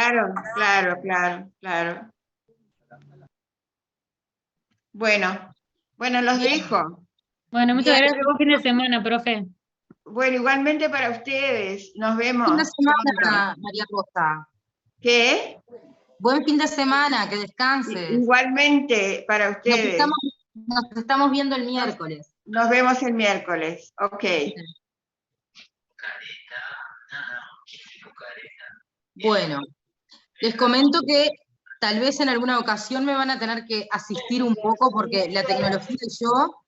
Claro, claro, claro, claro. Bueno, los dejo. Bueno, muchas Bien. gracias. Buen fin de semana, profe. Bueno, igualmente para ustedes. Nos vemos Fin de semana, pronto. María Rosa. ¿Qué? Buen fin de semana, que descanses. Igualmente para ustedes. Nos estamos viendo el miércoles. Nos vemos el miércoles. Ok. Bueno, les comento que tal vez en alguna ocasión me van a tener que asistir un poco porque la tecnología y yo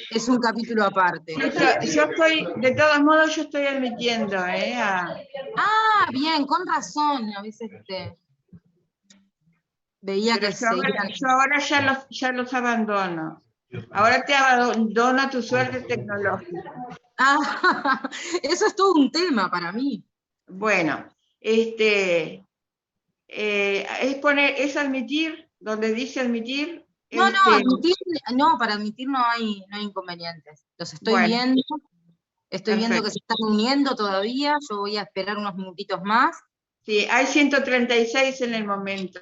es un capítulo aparte. Yo estoy, de todos modos, yo estoy admitiendo, Ah, bien, con razón. A veces veía pero que seguían. yo ahora ya los abandono. Ahora te abandono tu suerte tecnológica. Ah, eso es todo un tema para mí. Bueno, es admitir, donde dice admitir. No, para admitir no hay inconvenientes. Los estoy viendo. Estoy viendo que se están uniendo todavía. Yo voy a esperar unos minutitos más. Sí, hay 136 en el momento.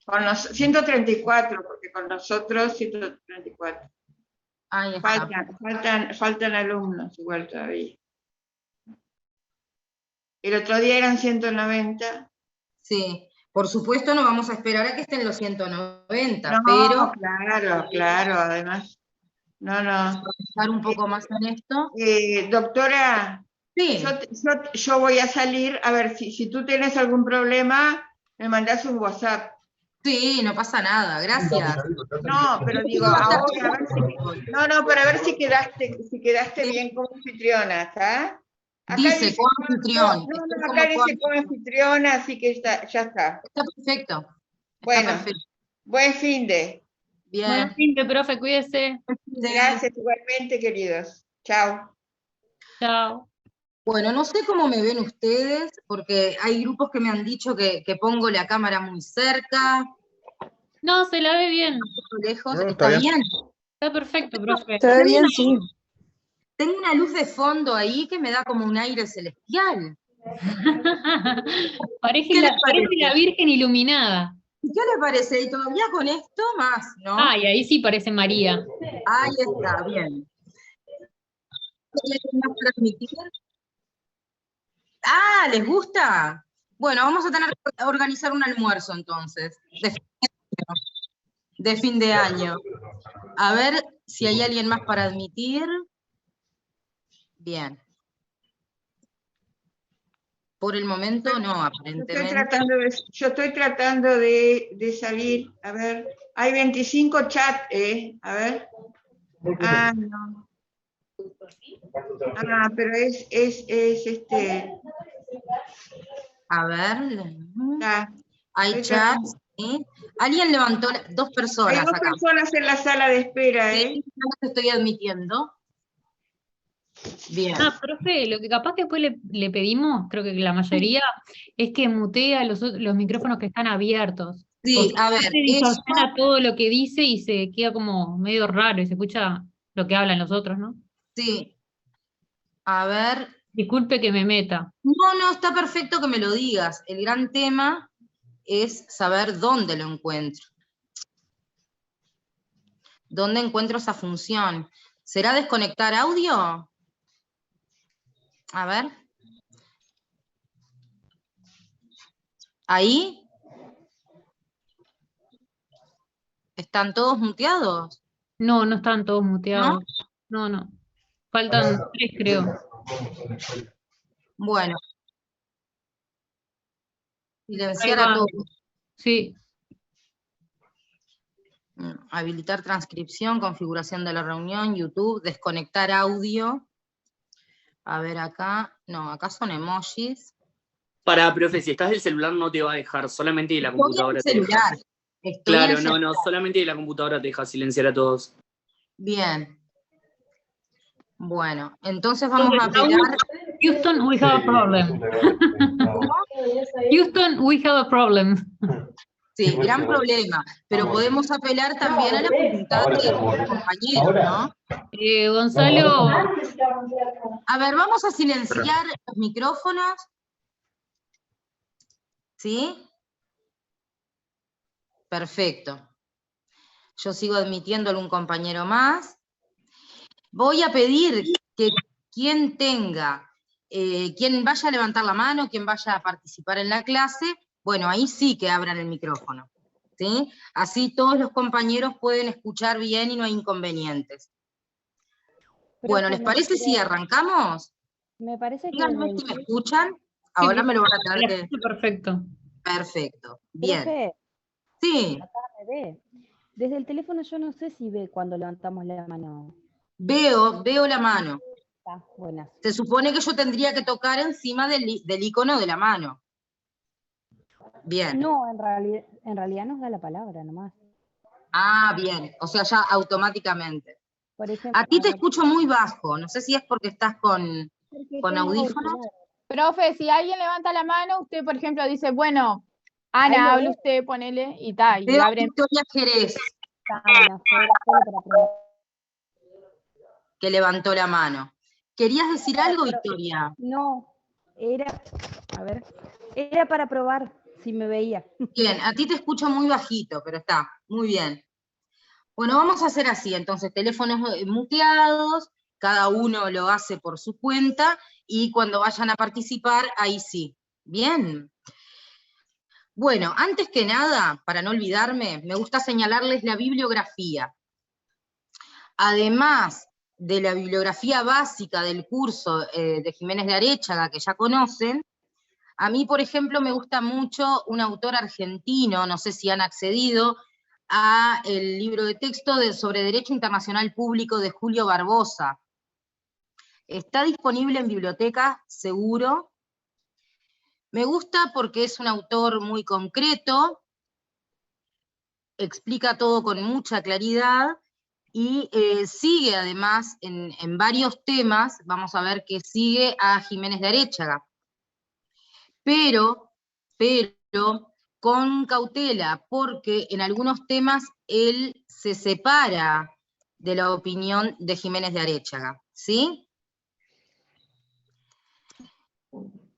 Con los 134, porque con nosotros 134. Ahí está. Faltan alumnos igual todavía. El otro día eran 190. Sí, por supuesto no vamos a esperar a que estén los 190, no, pero... Claro, además. No. Estar un poco más en esto. Doctora, sí. yo voy a salir, a ver, si tú tienes algún problema, me mandás un WhatsApp. Sí, no pasa nada, gracias. No, pero digo, ahora, a ver para ver si quedaste bien como anfitriona, ¿está? Acá dice coanfitrión. Acá dice coanfitriona, así que ya está. Está perfecto. Bueno, buen fin de. Bien. Buen fin de, profe, cuídese. Gracias igualmente, queridos. Chao. Chao. Bueno, no sé cómo me ven ustedes, porque hay grupos que me han dicho que pongo la cámara muy cerca. No, se la ve bien. Un poco lejos. No, ¿Está bien? Está perfecto, profe. Se ve bien, sí. Tengo una luz de fondo ahí que me da como un aire celestial. Parece la Virgen iluminada. ¿Qué le parece? Y todavía con esto más, ¿no? Ah, y ahí sí parece María. Ahí está, bien. ¿Más transmitir? Ah, ¿les gusta? Bueno, vamos a tener que organizar un almuerzo entonces, de fin de año. A ver si hay alguien más para admitir. Bien. Por el momento no, aparentemente. Yo estoy tratando de salir, a ver, hay 25 chats, a ver. Ah, no. Ah, pero es A ver. Ah, Hay chats, ¿sí? Alguien levantó, 2 personas hay 2 acá. personas en la sala de espera, Sí, yo los estoy admitiendo. Bien. Ah, profe, lo que capaz que después le pedimos, creo que la mayoría, es que mutea los micrófonos que están abiertos. Sí, a ver. Se distorsiona todo lo que dice y se queda como medio raro y se escucha lo que hablan los otros, ¿no? Sí. A ver. Disculpe que me meta. No, está perfecto que me lo digas. El gran tema es saber dónde lo encuentro. ¿Dónde encuentro esa función? ¿Será desconectar audio? A ver. ¿Ahí? ¿Están todos muteados? No, no están todos muteados. No. Faltan 3, creo. Bueno. Silenciar a todos. Sí. Habilitar transcripción, configuración de la reunión, YouTube, desconectar audio. A ver acá. No, acá son emojis. Profe, si estás del celular no te va a dejar, solamente de la computadora te deja. Claro, no, solamente de la computadora te deja silenciar a todos. Bien. Bueno, entonces vamos a apelar. Houston, we have a problem. Houston, we have a problem. Sí, gran problema, pero podemos apelar también a la voluntad de los compañeros, ¿no? Gonzalo. A ver, vamos a silenciar los micrófonos. ¿Sí? Perfecto. Yo sigo admitiendo a algún compañero más. Voy a pedir que quien vaya a levantar la mano, quien vaya a participar en la clase, bueno, ahí sí que abran el micrófono, ¿sí? Así todos los compañeros pueden escuchar bien y no hay inconvenientes. Bueno, ¿les parece si arrancamos? Me parece que... Díganme si me escuchan. Ahora me lo van a tener que... Perfecto. Perfecto, bien. Profe, Sí. acá me ve. Desde el teléfono yo no sé si ve cuando levantamos la mano. Veo la mano. Está, buenas. Se supone que yo tendría que tocar encima del icono de la mano. Bien. No, en realidad nos da la palabra nomás. Ah, bien. O sea, ya automáticamente. Por ejemplo, A ti te escucho muy bajo. No sé si es porque estás con audífonos. Profe, si alguien levanta la mano, usted, por ejemplo, dice, bueno, Ana, hable usted, ponele, y tal. Veo a Victoria Jerez, que levantó la mano. ¿Querías decir algo, Victoria? No, era para probar si me veía. Bien, a ti te escucho muy bajito, pero está, muy bien. Bueno, vamos a hacer así, entonces, teléfonos muteados, cada uno lo hace por su cuenta, y cuando vayan a participar, ahí sí. Bien. Bueno, antes que nada, para no olvidarme, me gusta señalarles la bibliografía. Además de la bibliografía básica del curso de Jiménez de Aréchaga, que ya conocen, a mí, por ejemplo, me gusta mucho un autor argentino, no sé si han accedido a el libro de texto sobre Derecho Internacional Público de Julio Barbosa. Está disponible en biblioteca, seguro. Me gusta porque es un autor muy concreto, explica todo con mucha claridad, y sigue además en varios temas, vamos a ver que sigue a Jiménez de Aréchaga. Pero con cautela, porque en algunos temas él se separa de la opinión de Jiménez de Aréchaga, ¿sí?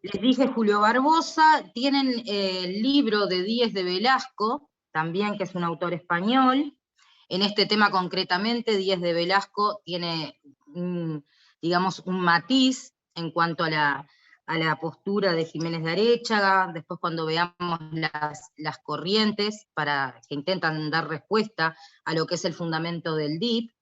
Les dije Julio Barbosa, tienen el libro de Díez de Velasco, también que es un autor español. En este tema concretamente, Díez de Velasco tiene, digamos, un matiz en cuanto a la postura de Jiménez de Aréchaga. Después cuando veamos las corrientes que intentan dar respuesta a lo que es el fundamento del DIP,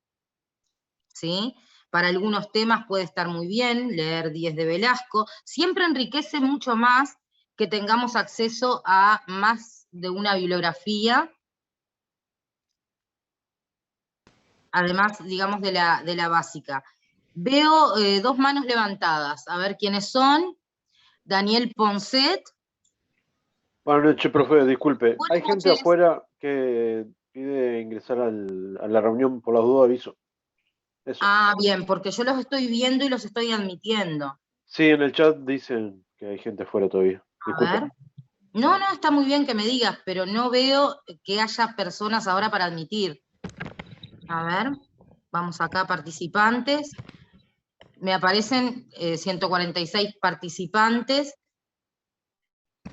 ¿sí? Para algunos temas puede estar muy bien leer Díez de Velasco, siempre enriquece mucho más que tengamos acceso a más de una bibliografía, además, digamos, de la básica. Veo dos manos levantadas, a ver quiénes son. Daniel Ponset. Buenas noches, profe, disculpe. Hay gente afuera que pide ingresar a la reunión, por las dudas aviso. Eso. Ah, bien, porque yo los estoy viendo y los estoy admitiendo. Sí, en el chat dicen que hay gente afuera todavía. Disculpe. A ver. No, está muy bien que me digas, pero no veo que haya personas ahora para admitir. A ver, vamos acá, participantes. Me aparecen 146 participantes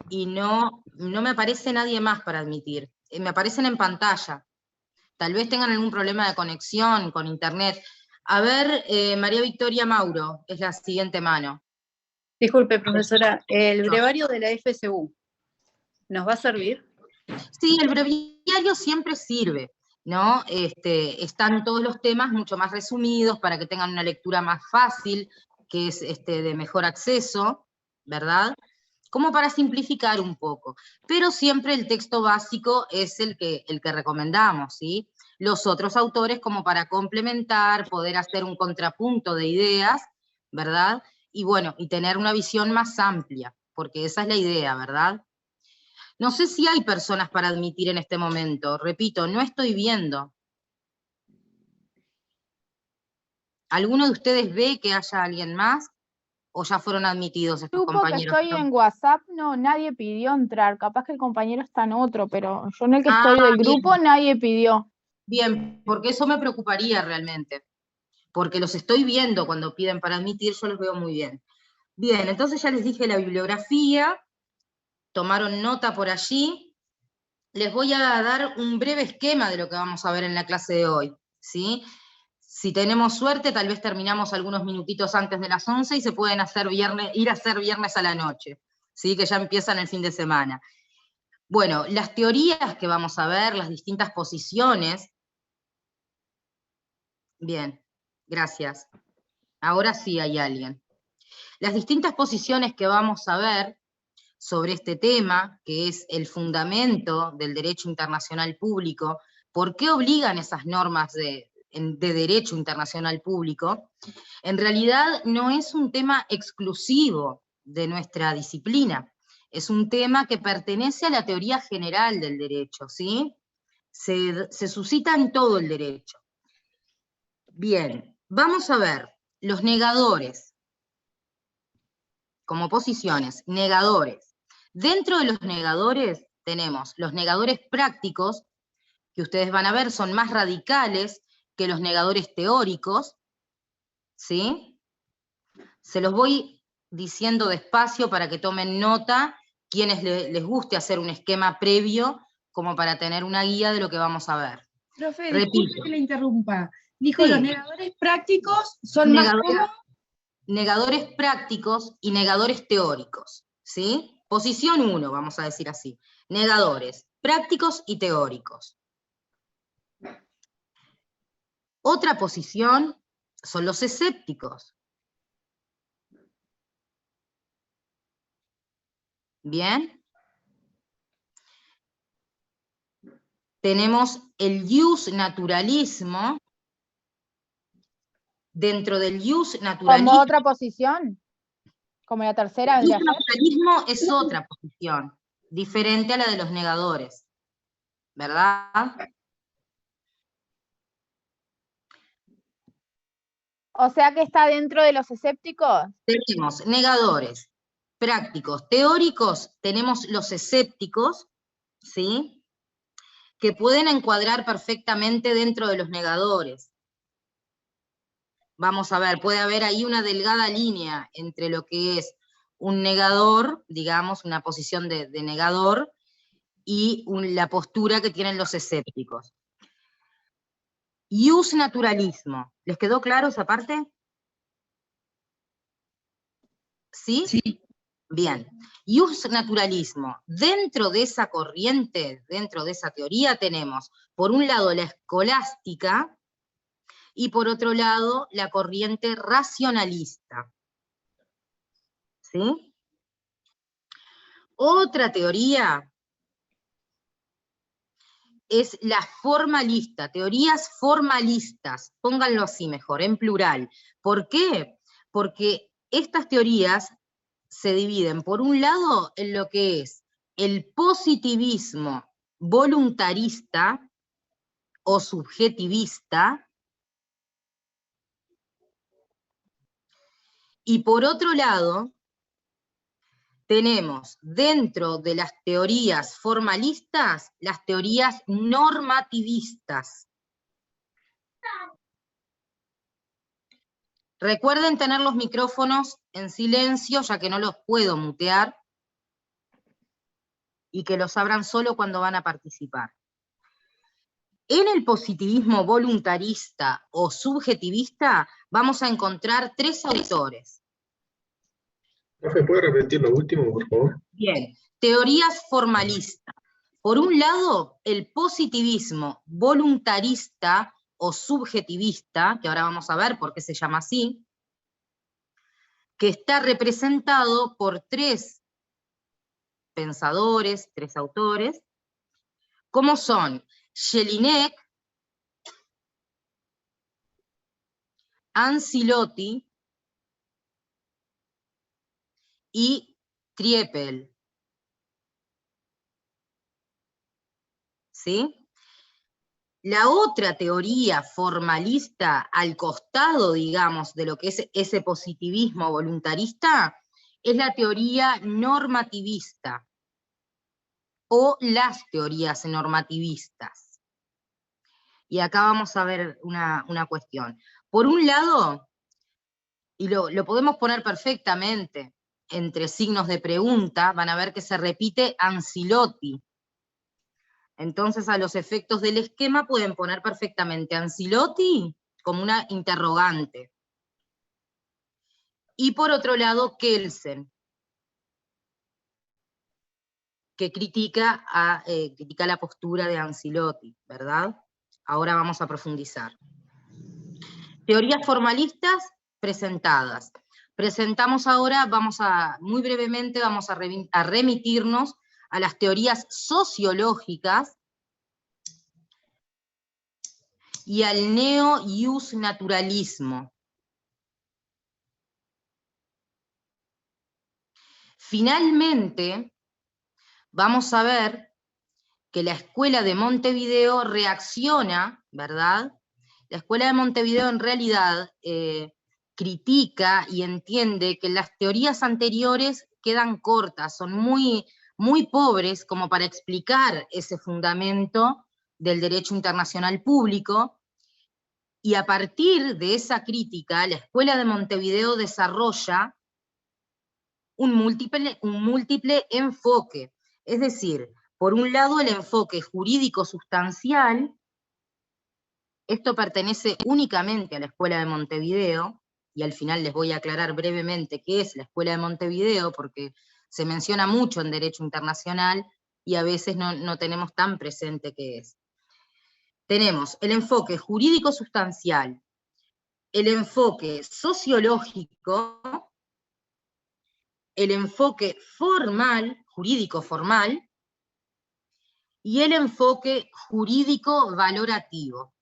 y no me aparece nadie más para admitir. Me aparecen en pantalla. Tal vez tengan algún problema de conexión con internet. A ver, María Victoria Mauro, es la siguiente mano. Disculpe, profesora, ¿el brevario de la FSU nos va a servir? Sí, el breviario siempre sirve, ¿no? Están todos los temas mucho más resumidos para que tengan una lectura más fácil, que es de mejor acceso, ¿verdad? Como para simplificar un poco. Pero siempre el texto básico es el que recomendamos, ¿sí? Los otros autores como para complementar, poder hacer un contrapunto de ideas, ¿verdad? Y bueno, y tener una visión más amplia, porque esa es la idea, ¿verdad? No sé si hay personas para admitir en este momento. Repito, no estoy viendo. ¿Alguno de ustedes ve que haya alguien más? ¿O ya fueron admitidos estos compañeros? Que estoy en WhatsApp, no, nadie pidió entrar. Capaz que el compañero está en otro, pero yo en el que estoy del grupo nadie pidió. Bien, porque eso me preocuparía realmente. Porque los estoy viendo cuando piden para admitir, yo los veo muy bien. Bien, entonces ya les dije la bibliografía. tomaron nota por allí, les voy a dar un breve esquema de lo que vamos a ver en la clase de hoy, ¿sí? Si tenemos suerte, tal vez terminamos algunos minutitos antes de las 11 y se pueden ir a hacer viernes a la noche, ¿sí? Que ya empiezan el fin de semana. Bueno, las teorías que vamos a ver, las distintas posiciones. Bien, gracias. Ahora sí hay alguien. Las distintas posiciones que vamos a ver sobre este tema, que es el fundamento del derecho internacional público, ¿por qué obligan esas normas de derecho internacional público? En realidad no es un tema exclusivo de nuestra disciplina, es un tema que pertenece a la teoría general del derecho, ¿sí? Se suscita en todo el derecho. Bien, vamos a ver los negadores, como posiciones, negadores. Dentro de los negadores tenemos los negadores prácticos, que ustedes van a ver son más radicales que los negadores teóricos, ¿sí? Se los voy diciendo despacio para que tomen nota, quienes les guste hacer un esquema previo, como para tener una guía de lo que vamos a ver. Profe, Repito. disculpe que le interrumpa. Dijo, Sí. los negadores prácticos son más como... Negadores prácticos y negadores teóricos, ¿sí? Posición 1, vamos a decir así. Negadores prácticos y teóricos. Otra posición son los escépticos. Bien. Tenemos el jus naturalismo. Dentro del jus naturalismo... Como otra posición, como la tercera El vendría a ser. naturalismo es otra posición, diferente a la de los negadores, ¿verdad? O sea que está dentro de los escépticos. Tenemos negadores, prácticos, teóricos, tenemos los escépticos, ¿sí? Que pueden encuadrar perfectamente dentro de los negadores. Vamos a ver, puede haber ahí una delgada línea entre lo que es un negador, digamos, una posición de negador, y la postura que tienen los escépticos. Jus naturalismo, ¿les quedó claro esa parte? ¿Sí? Sí. Bien. Jus naturalismo, dentro de esa corriente, dentro de esa teoría tenemos, por un lado la escolástica, y por otro lado, la corriente racionalista. ¿Sí? Otra teoría es la formalista, teorías formalistas, pónganlo así mejor, en plural. ¿Por qué? Porque estas teorías se dividen, por un lado, en lo que es el positivismo voluntarista o subjetivista, y por otro lado, tenemos dentro de las teorías formalistas, las teorías normativistas. Recuerden tener los micrófonos en silencio, ya que no los puedo mutear, y que los abran solo cuando van a participar. En el positivismo voluntarista o subjetivista vamos a encontrar tres autores. Profe, ¿puede repetir lo último, por favor? Bien, teorías formalistas. Por un lado, el positivismo voluntarista o subjetivista, que ahora vamos a ver por qué se llama así, que está representado por tres pensadores, tres autores, como son Jelinek, Ancelotti y Triepel. ¿Sí? La otra teoría formalista al costado, digamos, de lo que es ese positivismo voluntarista, es la teoría normativista, o las teorías normativistas. Y acá vamos a ver una cuestión. Por un lado, y lo podemos poner perfectamente, entre signos de pregunta, van a ver que se repite Ancelotti. Entonces, a los efectos del esquema pueden poner perfectamente Ancelotti como una interrogante. Y por otro lado, Kelsen, que critica la postura de Ancelotti, ¿verdad? Ahora vamos a profundizar. Teorías formalistas presentadas. Presentamos ahora, muy brevemente, vamos a remitirnos a las teorías sociológicas y al neo-ius-naturalismo. Finalmente, vamos a ver que la Escuela de Montevideo reacciona, ¿verdad? La Escuela de Montevideo en realidad critica y entiende que las teorías anteriores quedan cortas, son muy, muy pobres como para explicar ese fundamento del derecho internacional público, y a partir de esa crítica, la Escuela de Montevideo desarrolla un múltiple enfoque, es decir, por un lado el enfoque jurídico sustancial. Esto pertenece únicamente a la Escuela de Montevideo, y al final les voy a aclarar brevemente qué es la Escuela de Montevideo, porque se menciona mucho en derecho internacional, y a veces no tenemos tan presente qué es. Tenemos el enfoque jurídico sustancial, el enfoque sociológico, el enfoque formal, jurídico formal, y el enfoque jurídico valorativo.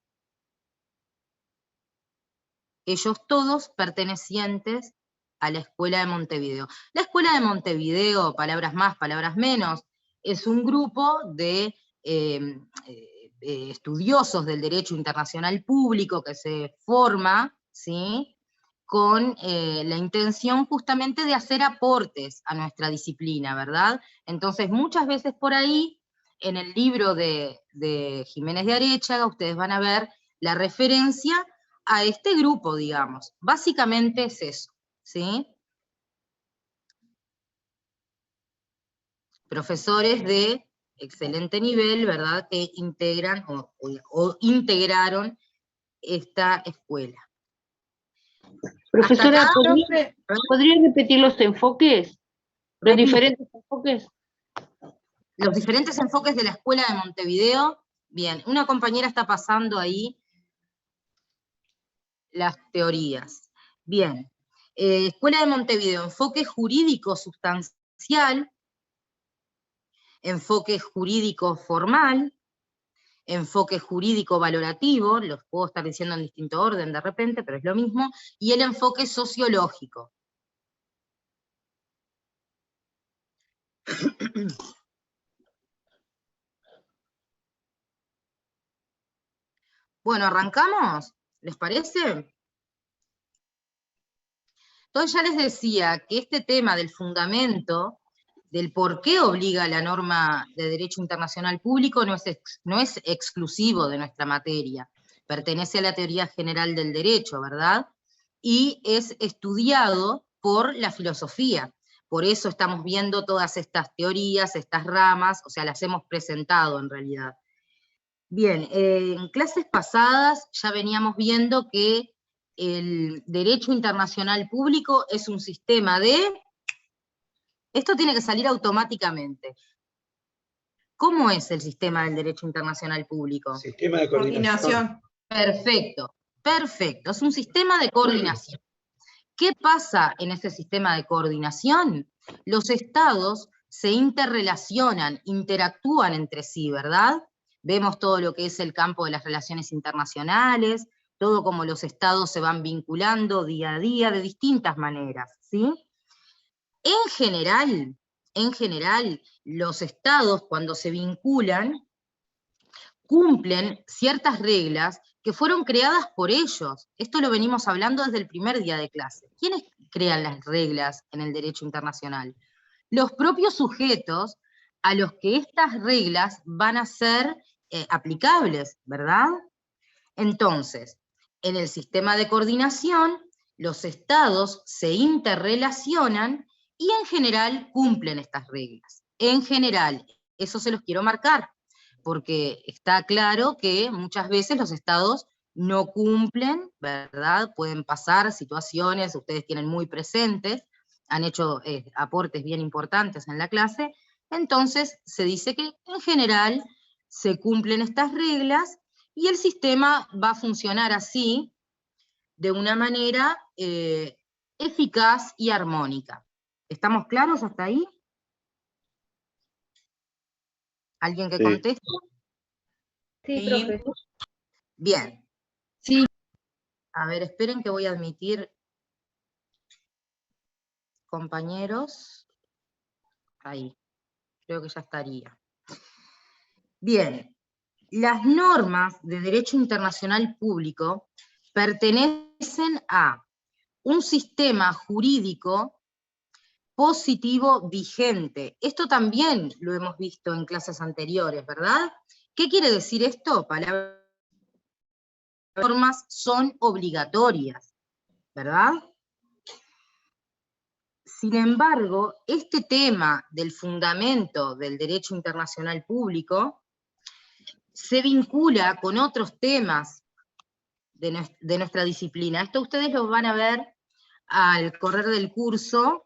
Ellos todos pertenecientes a la Escuela de Montevideo. La Escuela de Montevideo, palabras más, palabras menos, es un grupo de estudiosos del derecho internacional público que se forma, ¿sí?, con la intención justamente de hacer aportes a nuestra disciplina, ¿verdad? Entonces, muchas veces por ahí, en el libro de Jiménez de Aréchaga, ustedes van a ver la referencia a este grupo, digamos. Básicamente es eso, ¿sí? Profesores de excelente nivel, ¿verdad?, que integran o integraron esta escuela. Profesora, ¿podría repetir los enfoques? ¿Los diferentes enfoques? Los diferentes enfoques de la Escuela de Montevideo. Bien, una compañera está pasando ahí las teorías. Bien, Escuela de Montevideo, enfoque jurídico sustancial, enfoque jurídico formal, enfoque jurídico valorativo, los puedo estar diciendo en distinto orden de repente, pero es lo mismo, y el enfoque sociológico. Bueno, ¿arrancamos? ¿Les parece? Entonces ya les decía que este tema del fundamento, del por qué obliga la norma de derecho internacional público, no es exclusivo de nuestra materia, pertenece a la teoría general del derecho, ¿verdad? Y es estudiado por la filosofía. Por eso estamos viendo todas estas teorías, estas ramas, o sea, las hemos presentado en realidad. Bien, en clases pasadas ya veníamos viendo que el derecho internacional público es un sistema de... Esto tiene que salir automáticamente. ¿Cómo es el sistema del derecho internacional público? Sistema de coordinación. Perfecto, perfecto. Es un sistema de coordinación. ¿Qué pasa en ese sistema de coordinación? Los estados se interrelacionan, interactúan entre sí, ¿verdad? Vemos todo lo que es el campo de las relaciones internacionales, todo como los estados se van vinculando día a día de distintas maneras, ¿sí? En general, los estados cuando se vinculan cumplen ciertas reglas que fueron creadas por ellos. Esto lo venimos hablando desde el primer día de clase. ¿Quiénes crean las reglas en el derecho internacional? Los propios sujetos a los que estas reglas van a ser aplicables, ¿verdad? Entonces, en el sistema de coordinación, los estados se interrelacionan y en general cumplen estas reglas. En general, eso se los quiero marcar, porque está claro que muchas veces los estados no cumplen, ¿verdad? Pueden pasar situaciones, ustedes tienen muy presentes, han hecho aportes bien importantes en la clase, entonces se dice que en general se cumplen estas reglas y el sistema va a funcionar así, de una manera eficaz y armónica. ¿Estamos claros hasta ahí? ¿Alguien que conteste? Sí, profe. Bien. Sí. A ver, esperen que voy a admitir compañeros. Ahí, creo que ya estaría. Bien, las normas de derecho internacional público pertenecen a un sistema jurídico positivo vigente. Esto también lo hemos visto en clases anteriores, ¿verdad? ¿Qué quiere decir esto? Palabras, normas son obligatorias, ¿verdad? Sin embargo, este tema del fundamento del derecho internacional público se vincula con otros temas de nuestra disciplina. Esto ustedes lo van a ver al correr del curso.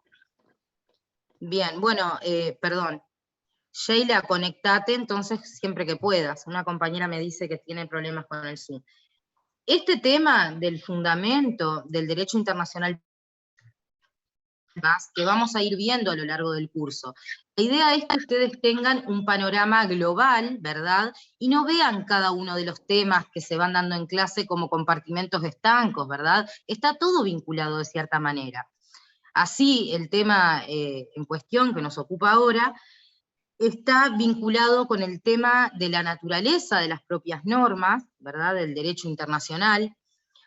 Bien, bueno, perdón. Sheila, conectate entonces siempre que puedas. Una compañera me dice que tiene problemas con el Zoom. Este tema del fundamento del derecho internacional que vamos a ir viendo a lo largo del curso. La idea es que ustedes tengan un panorama global, ¿verdad? Y no vean cada uno de los temas que se van dando en clase como compartimentos estancos, ¿verdad? Está todo vinculado de cierta manera. Así, el tema en cuestión que nos ocupa ahora está vinculado con el tema de la naturaleza de las propias normas, ¿verdad? Del derecho internacional,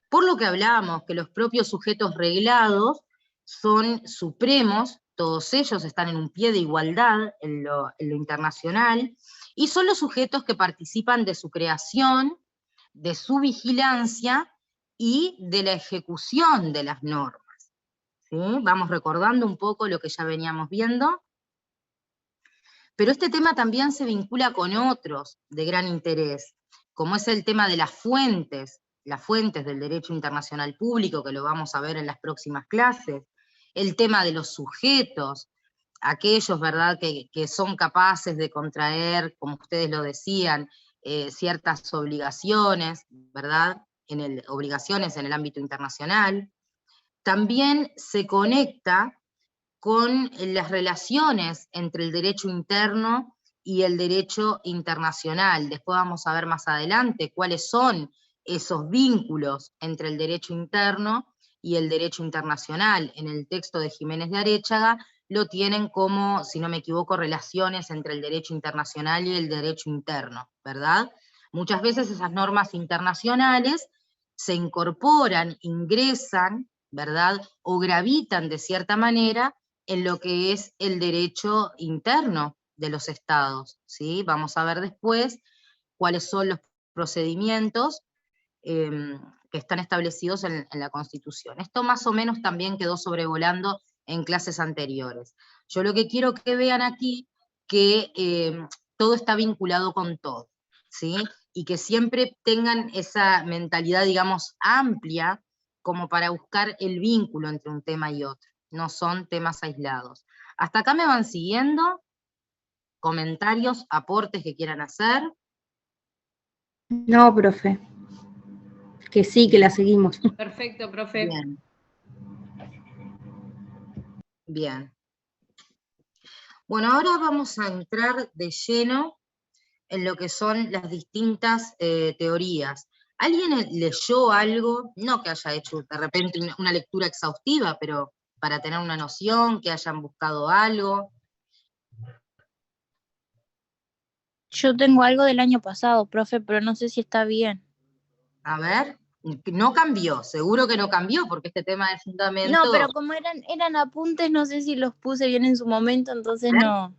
por lo que hablábamos que los propios sujetos reglados son supremos, todos ellos están en un pie de igualdad en lo internacional, y son los sujetos que participan de su creación, de su vigilancia y de la ejecución de las normas. ¿Sí? Vamos recordando un poco lo que ya veníamos viendo. Pero este tema también se vincula con otros de gran interés, como es el tema de las fuentes del derecho internacional público, que lo vamos a ver en las próximas clases, el tema de los sujetos, aquellos, ¿verdad?, que son capaces de contraer, como ustedes lo decían, ciertas obligaciones, ¿verdad?, obligaciones en el ámbito internacional. También se conecta con las relaciones entre el derecho interno y el derecho internacional. Después vamos a ver más adelante cuáles son esos vínculos entre el derecho interno y el derecho internacional. En el texto de Jiménez de Aréchaga lo tienen como, si no me equivoco, relaciones entre el derecho internacional y el derecho interno, ¿verdad? Muchas veces esas normas internacionales se incorporan, ingresan, ¿verdad?, o gravitan de cierta manera en lo que es el derecho interno de los estados, ¿sí? Vamos a ver después cuáles son los procedimientos que están establecidos en la Constitución. Esto más o menos también quedó sobrevolando en clases anteriores. Yo lo que quiero que vean aquí, que todo está vinculado con todo, ¿sí? Y que siempre tengan esa mentalidad, digamos, amplia, como para buscar el vínculo entre un tema y otro. No son temas aislados. ¿Hasta acá me van siguiendo? ¿Comentarios, aportes que quieran hacer? No, profe. Que sí, que la seguimos. Perfecto, profe. Bien. Bien. Bueno, ahora vamos a entrar de lleno en lo que son las distintas teorías. ¿Alguien leyó algo? No que haya hecho de repente una lectura exhaustiva, pero para tener una noción, que hayan buscado algo. Yo tengo algo del año pasado, profe, pero no sé si está bien. A ver, no cambió, seguro que no cambió, porque este tema de fundamento... No, pero como eran apuntes, no sé si los puse bien en su momento, entonces no.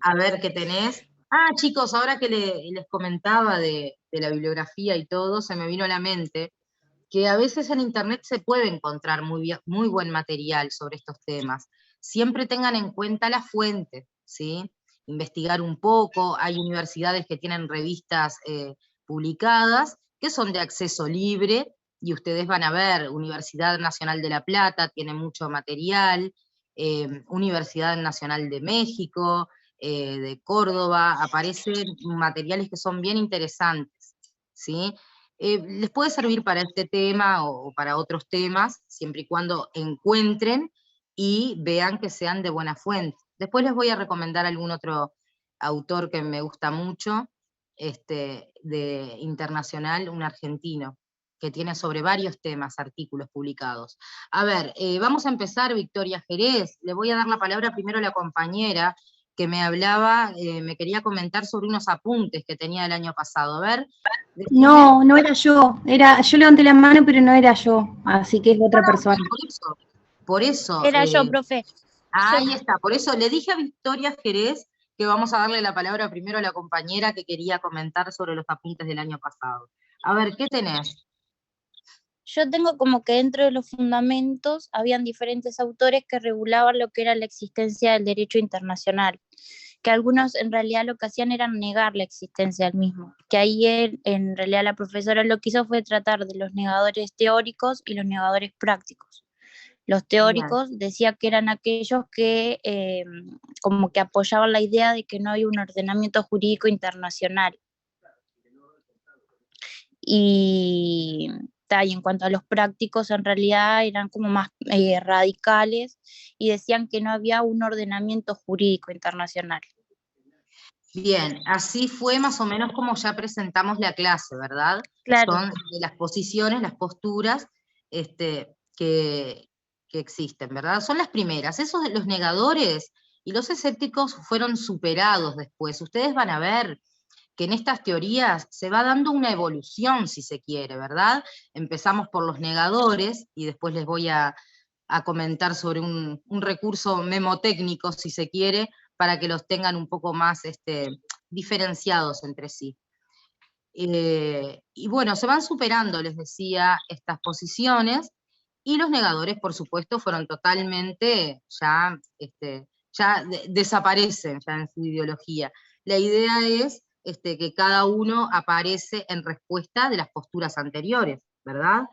A ver qué tenés. Ah, chicos, ahora que les comentaba de la bibliografía y todo, se me vino a la mente que a veces en internet se puede encontrar muy buen material sobre estos temas. siempre tengan en cuenta la fuente, ¿sí? Investigar un poco, hay universidades que tienen revistas publicadas, que son de acceso libre, y ustedes van a ver, Universidad Nacional de La Plata tiene mucho material, Universidad Nacional de México, de Córdoba, aparecen materiales que son bien interesantes, ¿sí? Les puede servir para este tema o para otros temas, siempre y cuando encuentren y vean que sean de buena fuente. Después les voy a recomendar algún otro autor que me gusta mucho, de internacional, un argentino, que tiene sobre varios temas artículos publicados. A ver, vamos a empezar, Victoria Jerez. Le voy a dar la palabra primero a la compañera que me hablaba, me quería comentar sobre unos apuntes que tenía el año pasado. A ver. No, no era yo. Yo levanté la mano, pero no era yo. Así que es otra persona. Por eso. Era yo, profe. Ahí está. Por eso le dije a Victoria Jerez que vamos a darle la palabra primero a la compañera que quería comentar sobre los apuntes del año pasado. A ver, ¿qué tenés? Yo tengo como que dentro de los fundamentos habían diferentes autores que regulaban lo que era la existencia del derecho internacional, que algunos en realidad lo que hacían era negar la existencia del mismo, que ahí en realidad la profesora lo que hizo fue tratar de los negadores teóricos y los negadores prácticos. Los teóricos decía que eran aquellos que como que apoyaban la idea de que no hay un ordenamiento jurídico internacional. Y en cuanto a los prácticos, en realidad eran como más radicales y decían que no había un ordenamiento jurídico internacional. Bien, así fue más o menos como ya presentamos la clase, ¿verdad? Claro. Son las posiciones, las posturas que existen, ¿verdad? Son las primeras. Esos de los negadores y los escépticos fueron superados después. Ustedes van a ver que en estas teorías se va dando una evolución, si se quiere, ¿verdad? Empezamos por los negadores, y después les voy a comentar sobre un recurso memotécnico, si se quiere, para que los tengan un poco más diferenciados entre sí. Y bueno, se van superando, les decía, estas posiciones, y los negadores, por supuesto, fueron totalmente, ya desaparecen ya en su ideología. La idea es que cada uno aparece en respuesta de las posturas anteriores, ¿verdad?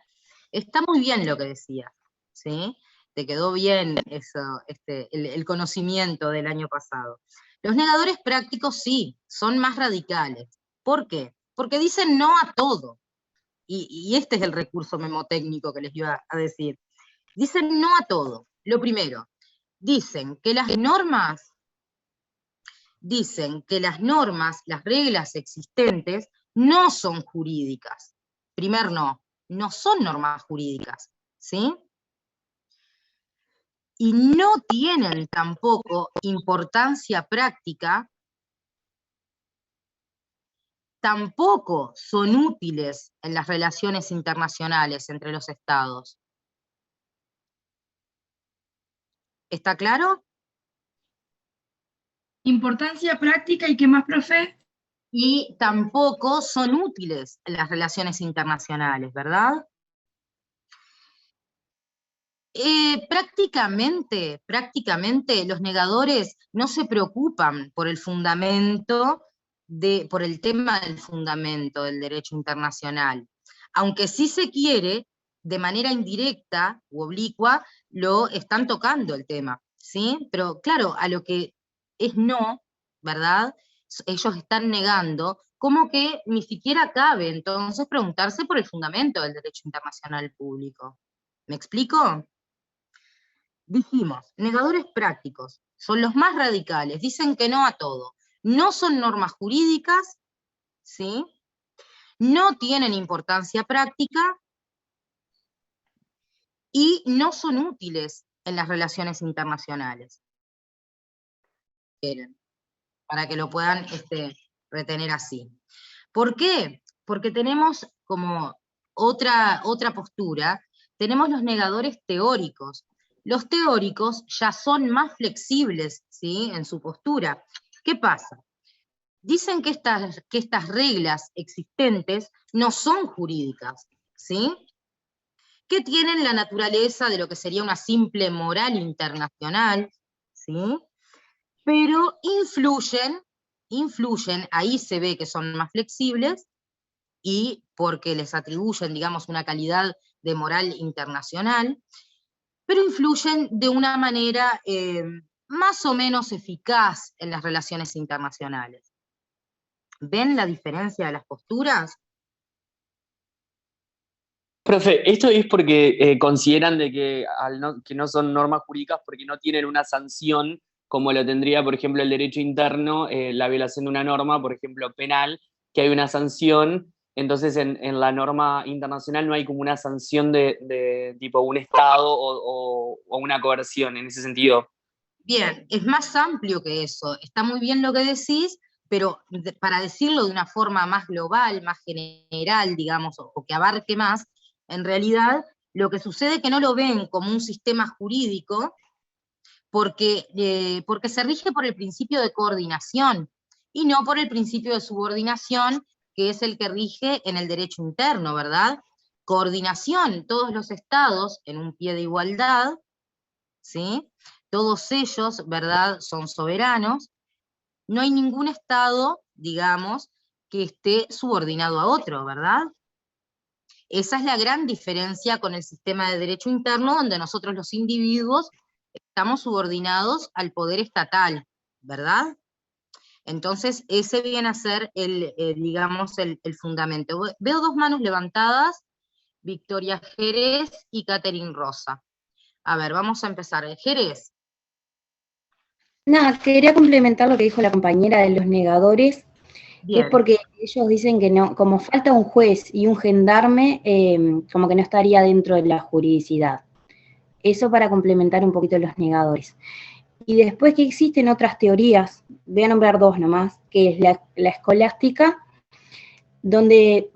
Está muy bien lo que decías, ¿sí? Te quedó bien eso, el conocimiento del año pasado. Los negadores prácticos sí, son más radicales. ¿Por qué? Porque dicen no a todo. Y este es el recurso memotécnico que les iba a decir. Dicen no a todo. Lo primero, dicen que las normas, las reglas existentes, no son jurídicas. Primer no son normas jurídicas, ¿sí? Y no tienen tampoco importancia práctica, tampoco son útiles en las relaciones internacionales entre los estados. ¿Está claro? Importancia práctica, ¿y qué más, profe? Y tampoco son útiles en las relaciones internacionales, ¿verdad? Prácticamente los negadores no se preocupan por el fundamento, por el tema del fundamento del derecho internacional, aunque sí se quiere, de manera indirecta u oblicua, lo están tocando el tema, ¿sí? Pero claro, a lo que es no, ¿verdad? Ellos están negando, como que ni siquiera cabe entonces preguntarse por el fundamento del derecho internacional público. ¿Me explico? Dijimos, negadores prácticos, son los más radicales, dicen que no a todo. No son normas jurídicas, ¿sí? No tienen importancia práctica y no son útiles en las relaciones internacionales. Para que lo puedan retener así. ¿Por qué? Porque tenemos como otra postura, tenemos los negadores teóricos. Los teóricos ya son más flexibles, ¿sí?, en su postura. ¿Qué pasa? Dicen que estas reglas existentes no son jurídicas, ¿sí? que tienen la naturaleza de lo que sería una simple moral internacional, ¿sí? Pero influyen, ahí se ve que son más flexibles, y porque les atribuyen, digamos, una calidad de moral internacional, pero influyen de una manera más o menos eficaz en las relaciones internacionales. ¿Ven la diferencia de las posturas? Profe, esto es porque consideran de que, que no son normas jurídicas porque no tienen una sanción como lo tendría, por ejemplo, el derecho interno, la violación de una norma, por ejemplo, penal, que hay una sanción. Entonces en la norma internacional no hay como una sanción de tipo un Estado o una coerción en ese sentido. Bien, es más amplio que eso. Está muy bien lo que decís, pero para decirlo de una forma más global, más general, digamos, o que abarque más, en realidad lo que sucede es que no lo ven como un sistema jurídico porque se rige por el principio de coordinación y no por el principio de subordinación, que es el que rige en el derecho interno, ¿verdad? Coordinación, todos los estados en un pie de igualdad, ¿sí? Todos ellos, ¿verdad?, son soberanos. No hay ningún estado, digamos, que esté subordinado a otro, ¿verdad? Esa es la gran diferencia con el sistema de derecho interno, donde nosotros los individuos estamos subordinados al poder estatal, ¿verdad? Entonces, ese viene a ser digamos, el fundamento. Veo dos manos levantadas, Victoria Jerez y Catherine Rosa. A ver, vamos a empezar. Jerez. Nada, quería complementar lo que dijo la compañera de los negadores, que es porque ellos dicen que no, como falta un juez y un gendarme, como que no estaría dentro de la juridicidad. Eso para complementar un poquito los negadores. Y después que existen otras teorías, voy a nombrar dos nomás, que es la escolástica, donde